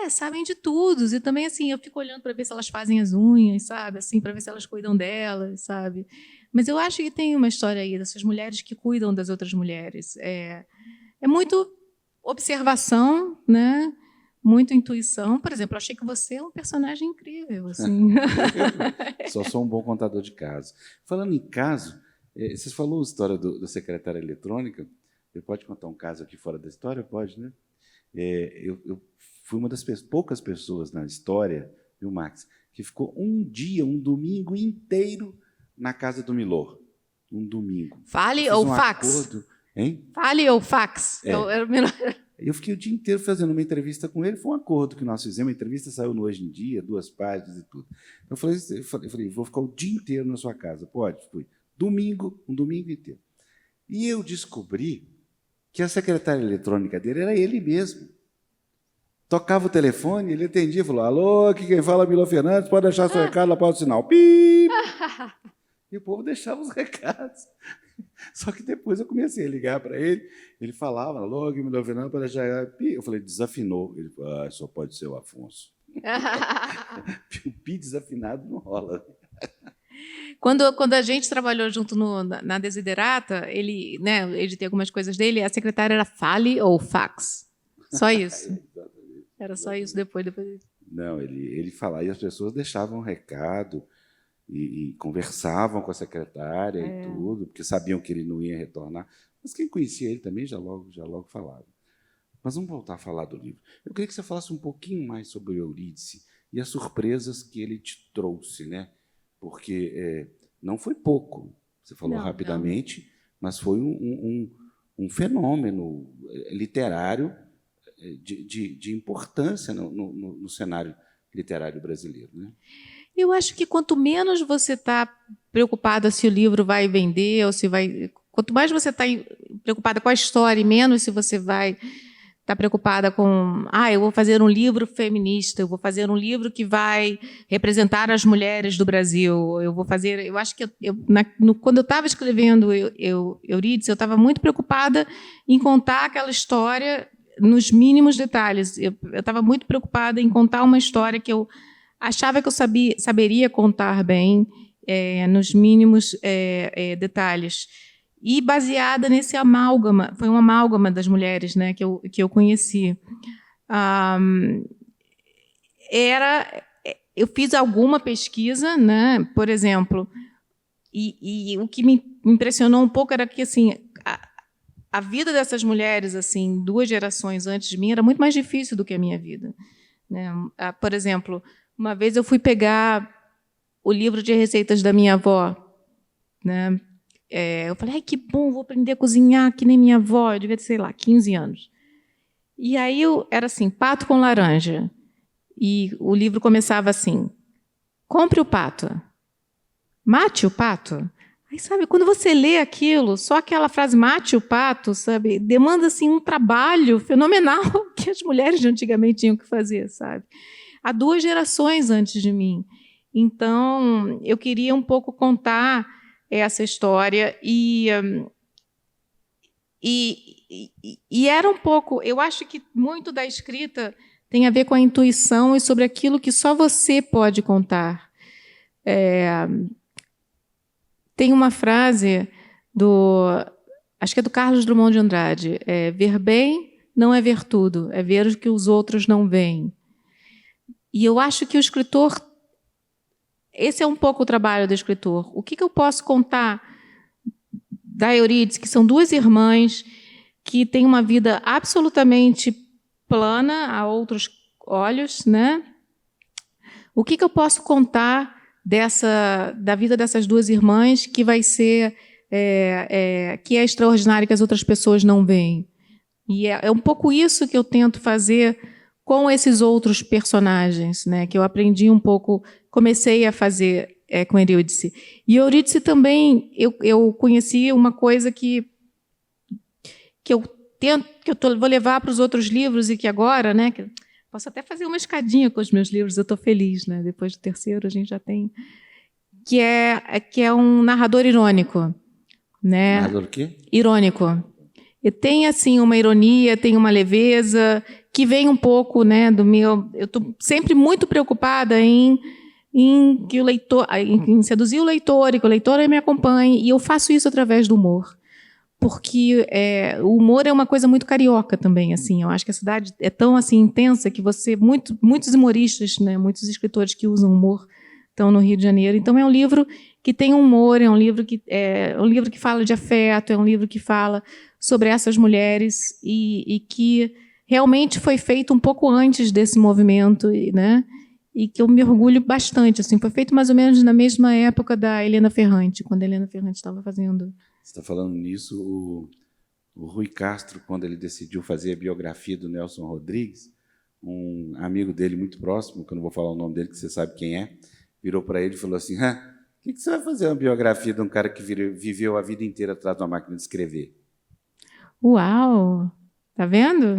Sabem de tudo. E também assim, eu fico olhando para ver se elas fazem as unhas, sabe, assim, para ver se elas cuidam delas, sabe. Mas eu acho que tem uma história aí dessas mulheres que cuidam das outras mulheres. É muito observação, né? Muito intuição. Por exemplo, eu achei que você é um personagem incrível. Assim. Só sou um bom contador de casos. Falando em caso, você falou a história da secretária eletrônica. Você pode contar um caso aqui fora da história? Pode, né? Eu fui uma das poucas pessoas na história, viu, Max, que ficou um domingo inteiro na casa do Milor. Um domingo. Fale ou fax? Acordo, hein? Fale ou fax? Eu fiquei o dia inteiro fazendo uma entrevista com ele. Foi um acordo que nós fizemos. A entrevista saiu no Hoje em Dia, 2 páginas e tudo. Eu falei, vou ficar o dia inteiro na sua casa. Pode? Fui. Um domingo inteiro. E eu descobri que a secretária eletrônica dele era ele mesmo. Tocava o telefone, ele atendia e falou, alô, aqui quem fala é Milor Fernandes, pode deixar seu recado lá para o sinal. Pip! E o povo deixava os recados. Só que depois eu comecei a ligar para ele, ele falava, alô, aqui Milor Fernandes, pode deixar... Eu falei, desafinou. Ele falou, só pode ser o Afonso. O pi desafinado não rola. Quando a gente trabalhou junto na Desiderata, ele tem algumas coisas dele, a secretária era fale ou fax. Só isso. Era só isso depois. Não, ele falava, e as pessoas deixavam um recado e conversavam com a secretária e tudo, porque sabiam que ele não ia retornar. Mas quem conhecia ele também já logo falava. Mas vamos voltar a falar do livro. Eu queria que você falasse um pouquinho mais sobre o Eurídice e as surpresas que ele te trouxe, né? Porque não foi pouco, você falou rapidamente, mas foi um fenômeno literário de importância no cenário literário brasileiro, né? Eu acho que quanto menos você está preocupada se o livro vai vender ou se vai... Quanto mais você está preocupada com a história e menos se você vai estar preocupada com... eu vou fazer um livro feminista, eu vou fazer um livro que vai representar as mulheres do Brasil, eu vou fazer... Eu acho que quando eu estava escrevendo Eurídice, eu estava muito preocupada em contar aquela história nos mínimos detalhes. Eu estava muito preocupada em contar uma história que eu achava que eu saberia contar bem, nos mínimos detalhes. E baseada nesse amálgama, foi um amálgama das mulheres, né, que eu conheci. Eu fiz alguma pesquisa, né, por exemplo, e o que me impressionou um pouco era que assim, a vida dessas mulheres, assim, 2 gerações antes de mim, era muito mais difícil do que a minha vida, né? Por exemplo, uma vez eu fui pegar o livro de receitas da minha avó, né? Eu falei, ai, que bom, vou aprender a cozinhar que nem minha avó. Eu devia ter, sei lá, 15 anos. E aí era assim, pato com laranja. E o livro começava assim, compre o pato, mate o pato. Aí, sabe, quando você lê aquilo, só aquela frase, mate o pato, sabe, demanda assim, um trabalho fenomenal que as mulheres de antigamente tinham que fazer, sabe? Há 2 gerações antes de mim. Então, eu queria um pouco contar essa história e era um pouco... Eu acho que muito da escrita tem a ver com a intuição e sobre aquilo que só você pode contar. Tem uma frase acho que é do Carlos Drummond de Andrade, ver bem não é ver tudo, é ver o que os outros não veem. E eu acho que o escritor... Esse é um pouco o trabalho do escritor. O que eu posso contar da Eurídice, que são 2 irmãs que têm uma vida absolutamente plana a outros olhos, né? O que eu posso contar da vida dessas 2 irmãs que vai ser que é extraordinário, que as outras pessoas não veem? E é um pouco isso que eu tento fazer com esses outros personagens, né? Que eu aprendi um pouco, comecei a fazer com Eurídice. E Eurídice também, eu conheci uma coisa que eu vou levar para os outros livros e que agora, né? Que posso até fazer uma escadinha com os meus livros, eu estou feliz, né? Depois do 3º a gente já tem, que é um narrador irônico, né? Narrador o quê? Irônico. E tem assim uma ironia, tem uma leveza que vem um pouco, né, do meu... Eu estou sempre muito preocupada em que o leitor, em seduzir o leitor e que o leitor me acompanhe, e eu faço isso através do humor, porque o humor é uma coisa muito carioca também, assim. Eu acho que a cidade é tão assim intensa que muitos humoristas, né, muitos escritores que usam humor estão no Rio de Janeiro. Então é um livro que tem humor, é um livro que fala de afeto, é um livro que fala sobre essas mulheres e que realmente foi feito um pouco antes desse movimento, né? E que eu me orgulho bastante. Assim, foi feito mais ou menos na mesma época da Helena Ferrante, quando a Helena Ferrante estava fazendo. Você está falando nisso, o Rui Castro, quando ele decidiu fazer a biografia do Nelson Rodrigues, um amigo dele muito próximo, que eu não vou falar o nome dele, que você sabe quem é, virou para ele e falou assim, o que você vai fazer uma biografia de um cara que viveu a vida inteira atrás de uma máquina de escrever? Uau! Tá vendo?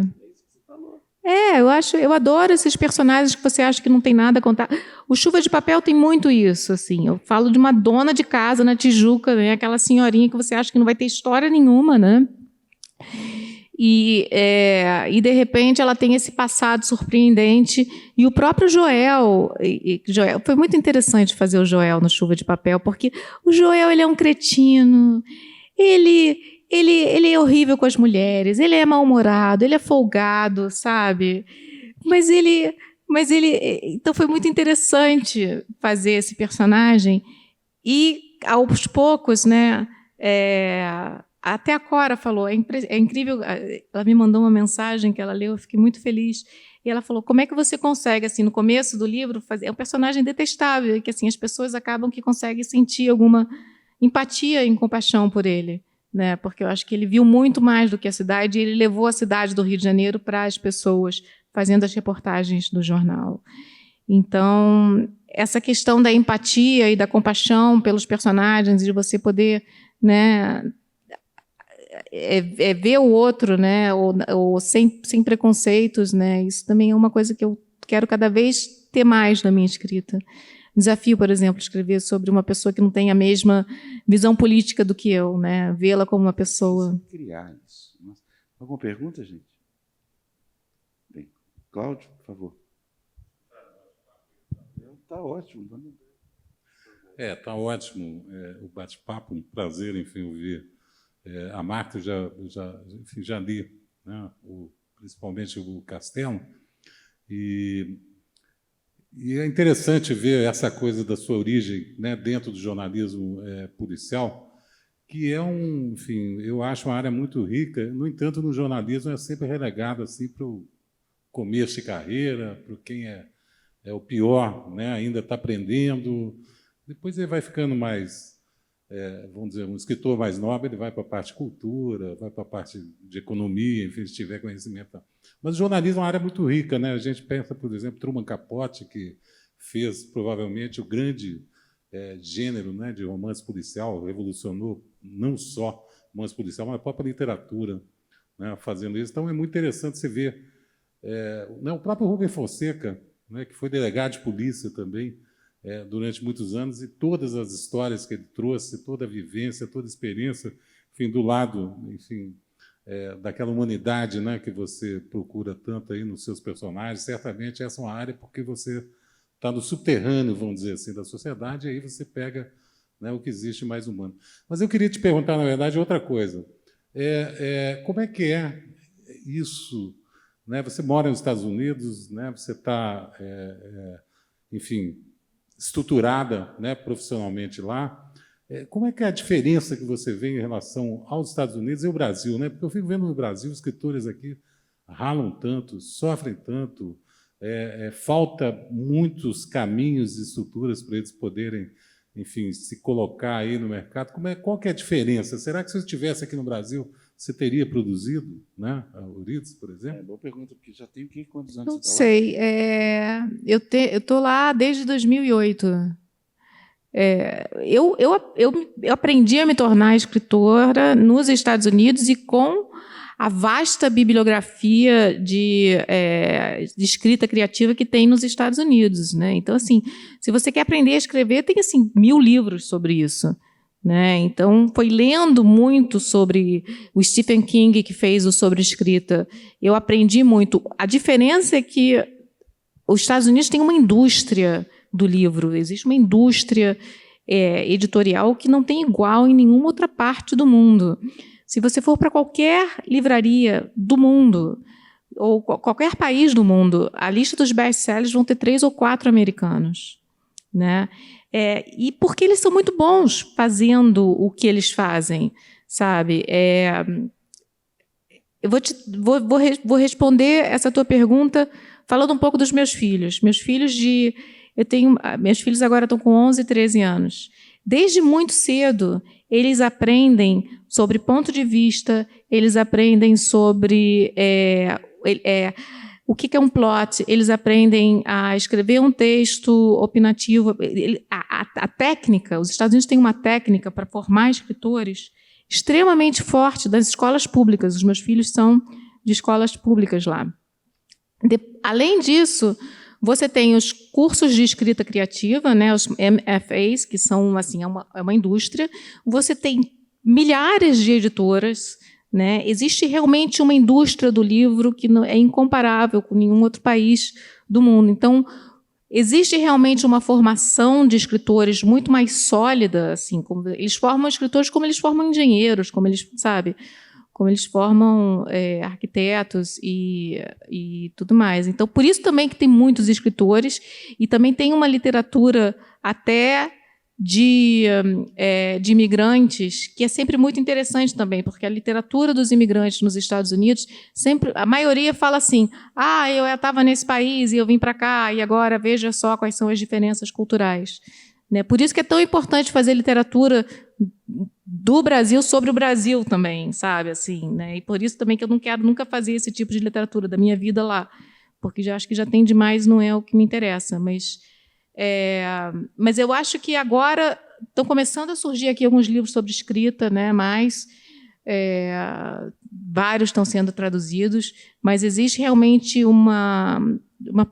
Eu adoro esses personagens que você acha que não tem nada a contar. O Chuva de Papel tem muito isso, assim. Eu falo de uma dona de casa na Tijuca, né? Aquela senhorinha que você acha que não vai ter história nenhuma, né? E de repente ela tem esse passado surpreendente. E o próprio Joel foi muito interessante fazer o Joel no Chuva de Papel, porque o Joel, ele é um cretino, ele é horrível com as mulheres, ele é mal-humorado, ele é folgado, sabe? Mas ele... Então foi muito interessante fazer esse personagem. E, aos poucos, né, até a Cora falou, é incrível, ela me mandou uma mensagem que ela leu, eu fiquei muito feliz. E ela falou, como é que você consegue, assim, no começo do livro, fazer... É um personagem detestável, que assim, as pessoas acabam que conseguem sentir alguma empatia e compaixão por ele, né? Porque eu acho que ele viu muito mais do que a cidade, e ele levou a cidade do Rio de Janeiro para as pessoas, fazendo as reportagens do jornal. Então, essa questão da empatia e da compaixão pelos personagens, de você poder, né, ver o outro, né, ou sem preconceitos, né, isso também é uma coisa que eu quero cada vez ter mais na minha escrita. Desafio, por exemplo, escrever sobre uma pessoa que não tem a mesma visão política do que eu, né, vê-la como uma pessoa. Criar isso. Alguma pergunta, gente? Bem, Cláudio, por favor. Está ótimo. Está ótimo o bate-papo, um prazer, enfim, ouvir. A Marta já li, né, principalmente o Castelo, e é interessante ver essa coisa da sua origem, né, dentro do jornalismo policial, que é enfim, eu acho uma área muito rica. No entanto, no jornalismo é sempre relegado assim para o começo de carreira, para quem é o pior, né, ainda está aprendendo. Depois ele vai ficando mais, vamos dizer, um escritor mais nobre, ele vai para a parte de cultura, vai para a parte de economia, enfim, se tiver conhecimento. Mas o jornalismo é uma área muito rica, né? A gente pensa, por exemplo, Truman Capote, que fez provavelmente o grande gênero, né, de romance policial, revolucionou não só o romance policial, mas a própria literatura, né, fazendo isso. Então, é muito interessante você ver né, o próprio Rubem Fonseca, né, que foi delegado de polícia também durante muitos anos, e todas as histórias que ele trouxe, toda a vivência, toda a experiência, enfim, do lado, enfim, daquela humanidade, né, que você procura tanto aí nos seus personagens. Certamente essa é uma área porque você está no subterrâneo, vamos dizer assim, da sociedade, e aí você pega, né, o que existe mais humano. Mas eu queria te perguntar, na verdade, outra coisa. Como é que é isso? Né? Você mora nos Estados Unidos, né? Você está, enfim, estruturada, né, profissionalmente lá. Como é que é a diferença que você vê em relação aos Estados Unidos e ao Brasil? Né? Porque eu fico vendo no Brasil, escritores aqui ralam tanto, sofrem tanto, falta muitos caminhos e estruturas para eles poderem, enfim, se colocar aí no mercado. Qual que é a diferença? Será que se eu estivesse aqui no Brasil, você teria produzido, né, a Euridice, por exemplo? Boa pergunta, porque já tem quantos anos Não você está lá? sei. Eu estou lá desde 2008. Eu aprendi a me tornar escritora nos Estados Unidos e com a vasta bibliografia de escrita criativa que tem nos Estados Unidos, né? Então, assim, se você quer aprender a escrever, tem assim 1000 livros sobre isso, né? Então, foi lendo muito sobre o Stephen King, que fez o Sobre Escrita. Eu aprendi muito. A diferença é que os Estados Unidos têm uma indústria do livro, existe uma indústria editorial que não tem igual em nenhuma outra parte do mundo. Se você for para qualquer livraria do mundo, ou qualquer país do mundo, a lista dos best-sellers vão ter 3 ou 4 americanos, né? E porque eles são muito bons fazendo o que eles fazem, sabe? Eu vou responder essa tua pergunta falando um pouco dos meus filhos. Meus filhos agora estão com 11 e 13 anos. Desde muito cedo, eles aprendem sobre ponto de vista, eles aprendem sobre o que é um plot, eles aprendem a escrever um texto opinativo. A técnica, os Estados Unidos têm uma técnica para formar escritores extremamente forte das escolas públicas. Os meus filhos são de escolas públicas lá. Além disso, você tem os cursos de escrita criativa, né, os MFAs, que são assim, é uma indústria. Você tem milhares de editoras, né? Existe realmente uma indústria do livro que é incomparável com nenhum outro país do mundo. Então, existe realmente uma formação de escritores muito mais sólida, assim, como eles formam escritores como eles formam engenheiros, como eles, sabe, como eles formam arquitetos e tudo mais. Então, por isso também que tem muitos escritores e também tem uma literatura até de imigrantes, que é sempre muito interessante também, porque a literatura dos imigrantes nos Estados Unidos, sempre, a maioria fala assim, eu estava nesse país e eu vim para cá, e agora veja só quais são as diferenças culturais. Né? Por isso que é tão importante fazer literatura do Brasil sobre o Brasil também, sabe? Assim, né? E por isso também que eu não quero nunca fazer esse tipo de literatura da minha vida lá, porque acho que já tem demais, não é o que me interessa, mas eu acho que agora estão começando a surgir aqui alguns livros sobre escrita, né? Vários estão sendo traduzidos, mas existe realmente uma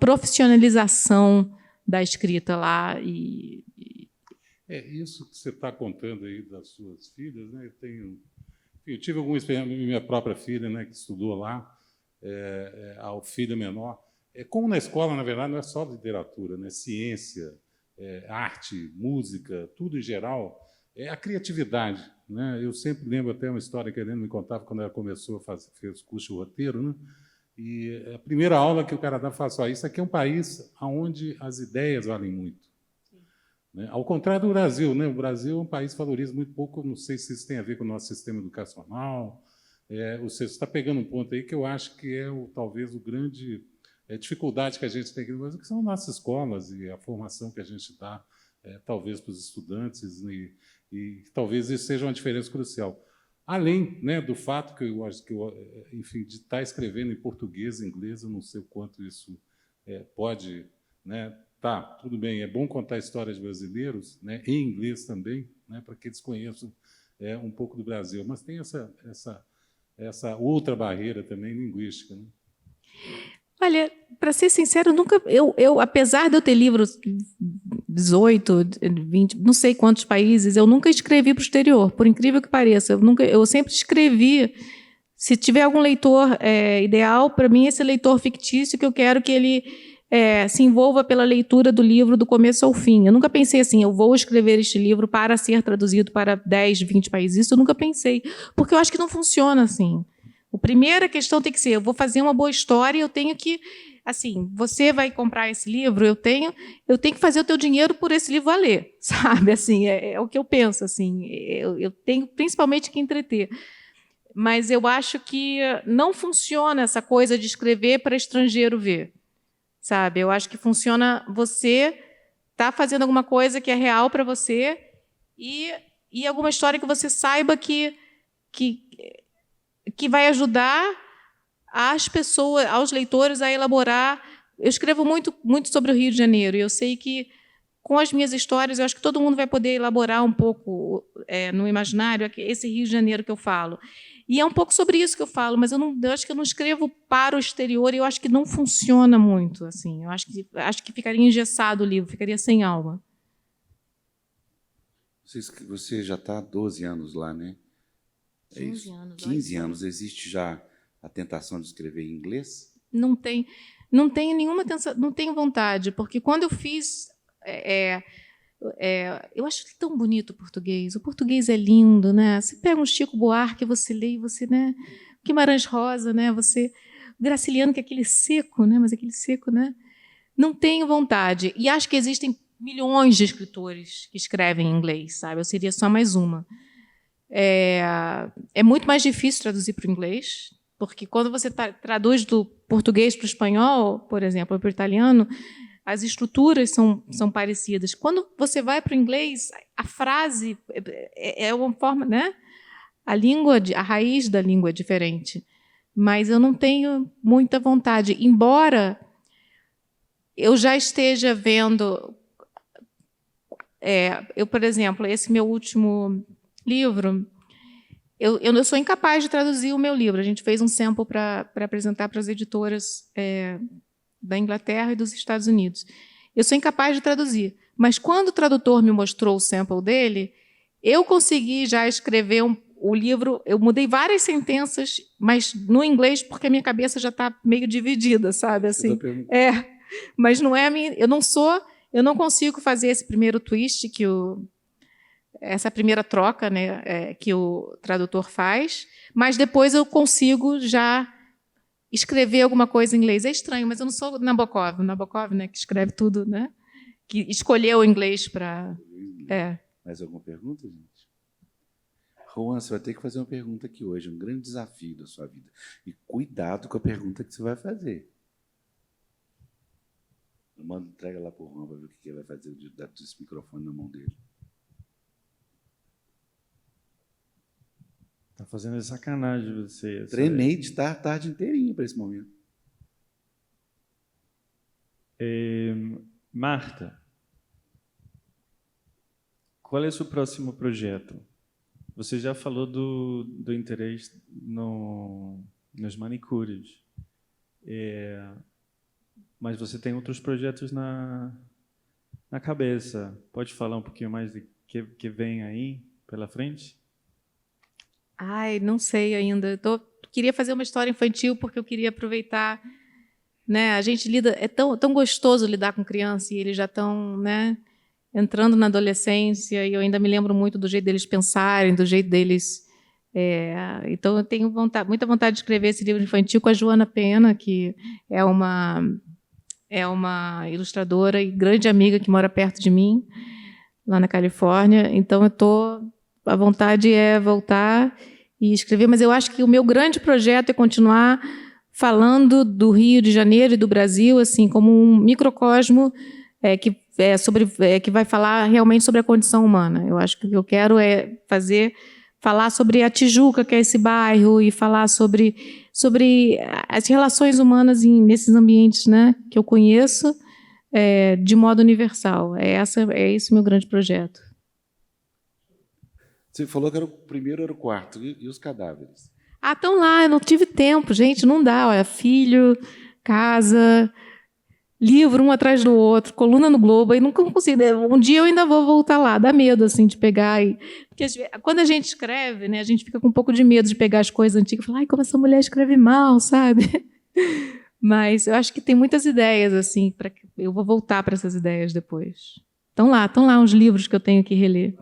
profissionalização da escrita lá. Isso que você está contando aí das suas filhas, né? Eu tive alguma experiência, minha própria filha, né, que estudou lá, ao filho menor. Como na escola, na verdade, não é só literatura, né? Ciência, arte, música, tudo em geral, é a criatividade. Né? Eu sempre lembro até uma história que a Helena me contava quando ela começou a fez curso de roteiro, né? E a primeira aula que o cara dá fala só, isso aqui é um país onde as ideias valem muito. Né? Ao contrário do Brasil, né? O Brasil é um país que valoriza muito pouco, não sei se isso tem a ver com o nosso sistema educacional. Você está pegando um ponto aí que eu acho que talvez o grande dificuldade que a gente tem aqui no Brasil, que são nossas escolas e a formação que a gente dá talvez para os estudantes, e talvez isso seja uma diferença crucial. Além, né, do fato que eu acho que, enfim, de estar escrevendo em português e inglês, eu não sei o quanto isso pode, né, tá, tudo bem, é bom contar histórias de brasileiros, né, em inglês também, né, para que eles conheçam um pouco do Brasil, mas tem essa outra barreira também linguística, né? Olha, para ser sincero, nunca apesar de eu ter livros 18, 20, não sei quantos países, eu nunca escrevi para o exterior, por incrível que pareça. Eu sempre escrevi. Se tiver algum leitor ideal, para mim, esse leitor fictício que eu quero que ele se envolva pela leitura do livro do começo ao fim. Eu nunca pensei assim, eu vou escrever este livro para ser traduzido para 10, 20 países. Isso eu nunca pensei, porque eu acho que não funciona assim. A primeira questão tem que ser, eu vou fazer uma boa história, eu tenho que, assim, você vai comprar esse livro, eu tenho que fazer o teu dinheiro por esse livro valer, sabe? Assim, é o que eu penso, assim, eu tenho principalmente que entreter. Mas eu acho que não funciona essa coisa de escrever para estrangeiro ver, sabe? Eu acho que funciona você tá fazendo alguma coisa que é real para você e alguma história que você saiba que vai ajudar as pessoas, aos leitores a elaborar. Eu escrevo muito sobre o Rio de Janeiro, e eu sei que, com as minhas histórias, eu acho que todo mundo vai poder elaborar um pouco no imaginário esse Rio de Janeiro que eu falo. E é um pouco sobre isso que eu falo, mas eu acho que eu não escrevo para o exterior, e eu acho que não funciona muito. Assim. Eu acho que ficaria engessado o livro, ficaria sem alma. Você já está há 12 anos lá, né? 15 anos. 15 anos. Existe já a tentação de escrever em inglês? Não tenho nenhuma tentação, não tenho vontade, porque quando eu fiz... eu acho tão bonito o português. O português é lindo, né? Você pega um Chico Buarque, você lê e você, né? Guimarães Rosa, né? O Graciliano, que é aquele seco, né? Mas aquele seco, né? Não tenho vontade. E acho que existem milhões de escritores que escrevem em inglês, sabe? Eu seria só mais uma. É muito mais difícil traduzir para o inglês, porque quando você traduz do português para o espanhol, por exemplo, ou para o italiano, as estruturas são parecidas. Quando você vai para o inglês, a frase é uma forma, né? A raiz da língua é diferente. Mas eu não tenho muita vontade, embora eu já esteja vendo... por exemplo, esse meu último livro, eu sou incapaz de traduzir o meu livro. A gente fez um sample para apresentar para as editoras da Inglaterra e dos Estados Unidos. Eu sou incapaz de traduzir. Mas, quando o tradutor me mostrou o sample dele, eu consegui já escrever o livro. Eu mudei várias sentenças, mas no inglês, porque a minha cabeça já está meio dividida, sabe? Assim, mas não é a minha... Eu não consigo fazer esse primeiro twist essa primeira troca, né, que o tradutor faz, mas depois eu consigo já escrever alguma coisa em inglês. É estranho, mas eu não sou Nabokov, né, que escreve tudo, né, que escolheu o inglês para... Mais alguma pergunta, gente? Juan, você vai ter que fazer uma pergunta aqui hoje, um grande desafio da sua vida. E cuidado com a pergunta que você vai fazer. Entrega lá para o Juan para ver o que ele vai fazer desse microfone na mão dele. Está fazendo sacanagem você. Treinei de estar a tarde inteirinha para esse momento. Marta, qual é o seu próximo projeto? Você já falou do interesse nos manicures, mas você tem outros projetos na cabeça. Pode falar um pouquinho mais do que vem aí pela frente? Ai, não sei ainda. Queria fazer uma história infantil porque eu queria aproveitar, né? A gente lida, é tão gostoso lidar com criança e eles já estão, né, entrando na adolescência, e eu ainda me lembro muito do jeito deles pensarem, do jeito deles. Então eu tenho muita vontade de escrever esse livro infantil com a Joana Pena, que é uma ilustradora e grande amiga que mora perto de mim, lá na Califórnia. Então a vontade é voltar e escrever, mas eu acho que o meu grande projeto é continuar falando do Rio de Janeiro e do Brasil, assim, como um microcosmo que que vai falar realmente sobre a condição humana. Eu acho que o que eu quero é falar sobre a Tijuca, que é esse bairro, e falar sobre as relações humanas nesses ambientes, né, que eu conheço, de modo universal. É esse o meu grande projeto. Você falou que o primeiro era o quarto, e os cadáveres? Estão lá, eu não tive tempo, gente, não dá. Olha, filho, casa, livro um atrás do outro, coluna no Globo, aí nunca consigo. Um dia eu ainda vou voltar lá, dá medo assim de pegar. Porque quando a gente escreve, né, a gente fica com um pouco de medo de pegar as coisas antigas e falar, ai, como essa mulher escreve mal, sabe? Mas eu acho que tem muitas ideias, assim, eu vou voltar para essas ideias depois. Estão lá uns livros que eu tenho que reler.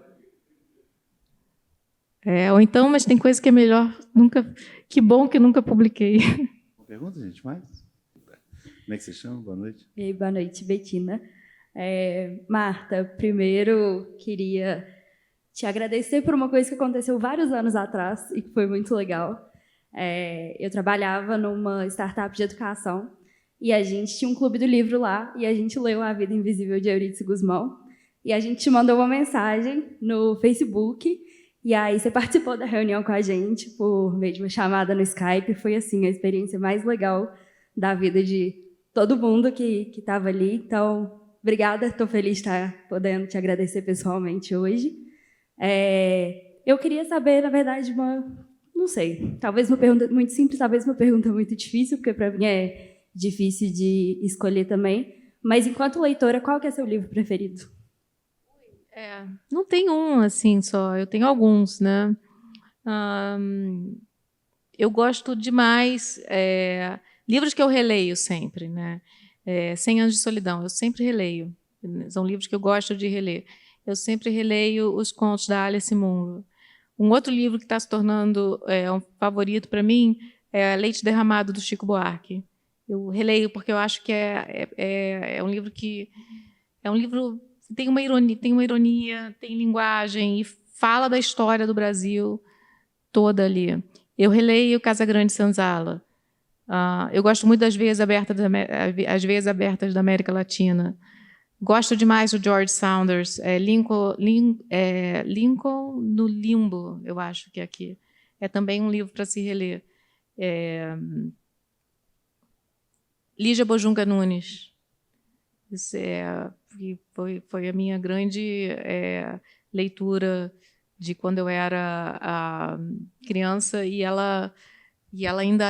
Ou então, mas tem coisa que é melhor nunca. Que bom que nunca publiquei. Uma pergunta, gente, mais? Como é que você chama? Boa noite. E aí, boa noite, Betina. Marta, primeiro queria te agradecer por uma coisa que aconteceu vários anos atrás e que foi muito legal. Eu trabalhava numa startup de educação e a gente tinha um clube do livro lá e a gente leu A Vida Invisível de Eurídice Gusmão e a gente te mandou uma mensagem no Facebook e aí você participou da reunião com a gente por meio de uma chamada no Skype. Foi assim a experiência mais legal da vida de todo mundo que estava ali. Então, obrigada, estou feliz de estar podendo te agradecer pessoalmente hoje. Eu queria saber, na verdade, não sei, talvez uma pergunta muito simples, talvez uma pergunta muito difícil, porque para mim é difícil de escolher também, mas enquanto leitora, qual que é seu livro preferido? Não tem um, assim, só, eu tenho alguns, né? Eu gosto demais, livros que eu releio sempre, né? 100 Anos de Solidão, eu sempre releio, são livros que eu gosto de reler. Eu sempre releio os contos da Alice Munro. Um outro livro que está se tornando um favorito para mim é Leite Derramado, do Chico Buarque. Eu releio porque eu acho que é um livro que tem uma ironia, tem linguagem e fala da história do Brasil toda ali. Eu releio Casagrande Senzala. Eu gosto muito das Veias Abertas da América Latina. Gosto demais do George Saunders, Lincoln no Limbo, eu acho que é aqui. É também um livro para se reler. Lígia Bojunga Nunes. Isso foi a minha grande leitura de quando eu era criança, e ela ainda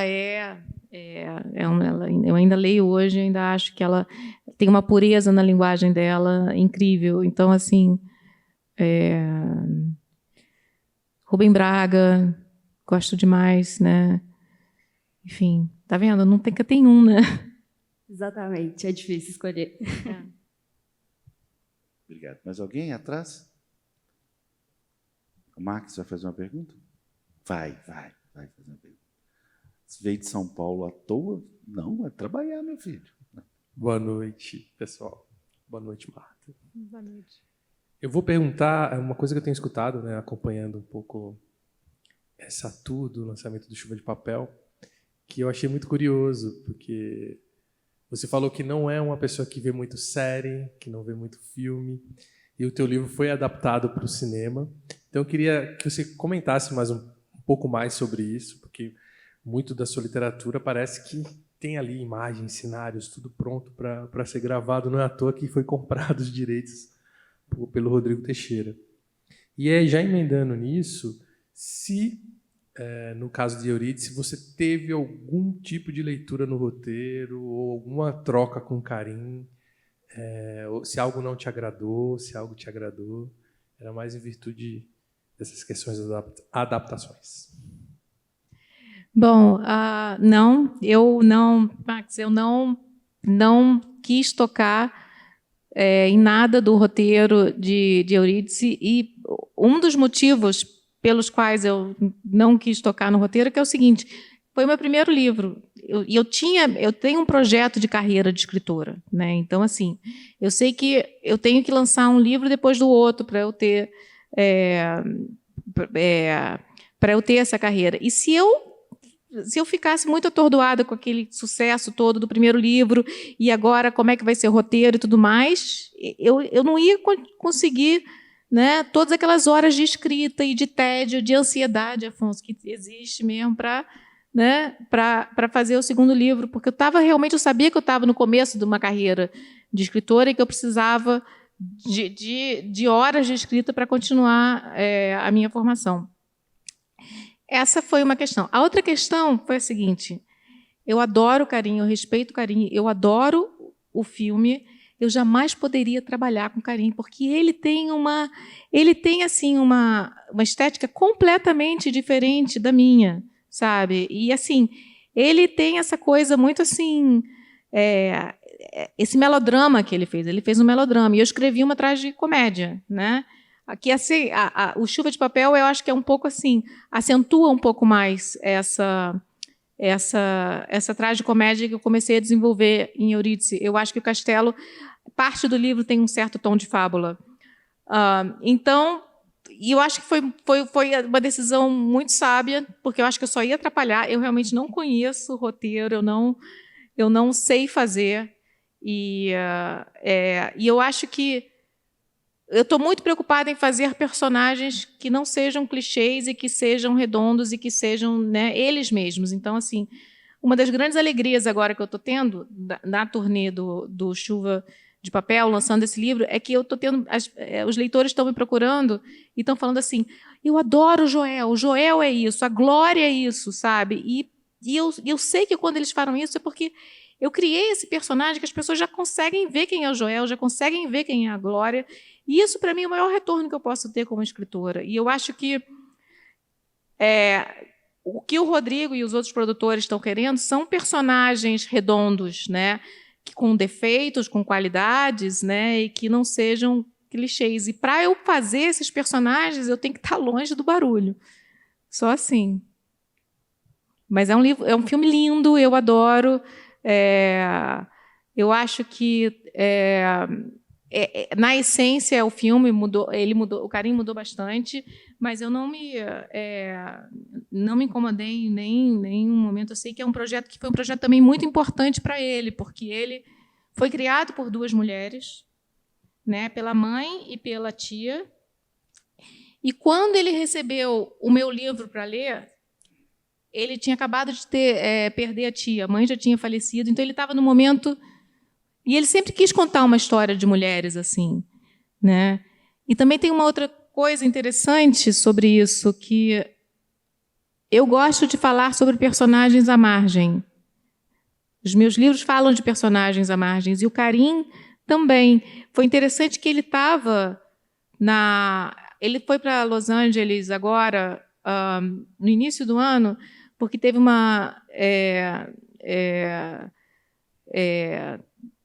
eu ainda leio hoje, ainda acho que ela tem uma pureza na linguagem dela incrível. Então, assim, Rubem Braga, gosto demais, né? Enfim, tá vendo? Nunca tem um, né? Exatamente, é difícil escolher. Obrigado. Mais alguém atrás? O Marcos vai fazer uma pergunta? Vai fazer uma pergunta. Você veio de São Paulo à toa? Não, é trabalhar, meu filho. Boa noite, pessoal. Boa noite, Marta. Boa noite. Eu vou perguntar uma coisa que eu tenho escutado, né, acompanhando um pouco essa tour do lançamento do Chuva de Papel, que eu achei muito curioso, porque você falou que não é uma pessoa que vê muito série, que não vê muito filme, e o teu livro foi adaptado para o cinema. Então eu queria que você comentasse mais um pouco mais sobre isso, porque muito da sua literatura parece que tem ali imagens, cenários, tudo pronto para ser gravado. Não é à toa que foi comprado os direitos pelo Rodrigo Teixeira. E aí, já emendando nisso, se, no caso de Eurídice, você teve algum tipo de leitura no roteiro, ou alguma troca com Karim, se algo não te agradou, se algo te agradou, era mais em virtude dessas questões das adaptações. Bom, Max, eu não quis tocar em nada do roteiro de Eurídice, e um dos motivos pelos quais eu não quis tocar no roteiro é que é o seguinte: foi o meu primeiro livro, e eu tenho um projeto de carreira de escritora, né? Então, assim, eu sei que eu tenho que lançar um livro depois do outro para eu ter essa carreira. E se eu se eu ficasse muito atordoada com aquele sucesso todo do primeiro livro, e agora como é que vai ser o roteiro e tudo mais, eu não ia conseguir, né, todas aquelas horas de escrita e de tédio, de ansiedade, Afonso, que existe mesmo para, né, para fazer o segundo livro, porque eu sabia que eu estava no começo de uma carreira de escritora e que eu precisava de horas de escrita para continuar a minha formação. Essa foi uma questão. A outra questão foi a seguinte: eu adoro o Carim, eu respeito o Carim, eu adoro o filme, eu jamais poderia trabalhar com o Carim, porque ele tem assim uma estética completamente diferente da minha, sabe? E assim, ele tem essa coisa muito assim, esse melodrama que ele fez um melodrama, e eu escrevi uma tragicomédia, né? Aqui, assim, o Chuva de Papel, eu acho que é um pouco assim, acentua um pouco mais essa tragicomédia que eu comecei a desenvolver em Eurídice. Eu acho que o Castelo, parte do livro tem um certo tom de fábula. Então, e eu acho que foi uma decisão muito sábia, porque eu acho que eu só ia atrapalhar. Eu realmente não conheço o roteiro, eu não sei fazer. E eu acho que eu estou muito preocupada em fazer personagens que não sejam clichês e que sejam redondos e que sejam, né, eles mesmos. Então, assim, uma das grandes alegrias agora que eu estou tendo na turnê do Chuva de Papel, lançando esse livro, é que eu estou tendo... os leitores estão me procurando e estão falando assim: eu adoro o Joel é isso, a Glória é isso, sabe? E eu sei que quando eles falam isso é porque eu criei esse personagem que as pessoas já conseguem ver quem é o Joel, já conseguem ver quem é a Glória. E isso, para mim, é o maior retorno que eu posso ter como escritora. E eu acho que o que o Rodrigo e os outros produtores estão querendo são personagens redondos, né, com defeitos, com qualidades, né, e que não sejam clichês. E para eu fazer esses personagens, eu tenho que estar longe do barulho. Só assim. Mas é um filme lindo, eu adoro. Eu acho que na essência o filme mudou, o Carim mudou bastante, mas eu não me incomodei em nenhum momento. Eu sei que é um projeto que foi um projeto também muito importante para ele, porque ele foi criado por duas mulheres, né, pela mãe e pela tia. E quando ele recebeu o meu livro para ler, ele tinha acabado de perder a tia, a mãe já tinha falecido, então ele estava no momento... E ele sempre quis contar uma história de mulheres assim, né? E também tem uma outra coisa interessante sobre isso, que eu gosto de falar sobre personagens à margem. Os meus livros falam de personagens à margem, e o Carim também. Foi interessante que ele foi para Los Angeles agora, no início do ano, porque teve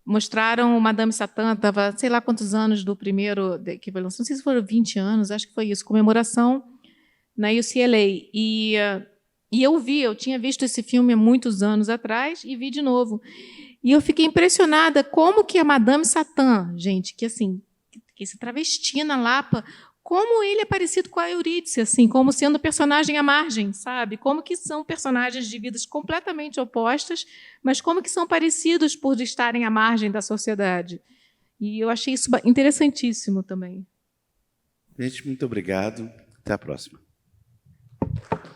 mostraram o Madame Satã, estava sei lá quantos anos do primeiro, que foi lançado, não sei se foram 20 anos, acho que foi isso, comemoração na UCLA. E eu tinha visto esse filme há muitos anos atrás e vi de novo. E eu fiquei impressionada como que a Madame Satã, gente, que assim, que se travesti na Lapa, como ele é parecido com a Eurídice, assim, como sendo personagem à margem, sabe? Como que são personagens de vidas completamente opostas, mas como que são parecidos por estarem à margem da sociedade. E eu achei isso interessantíssimo também. Gente, muito obrigado. Até a próxima. Música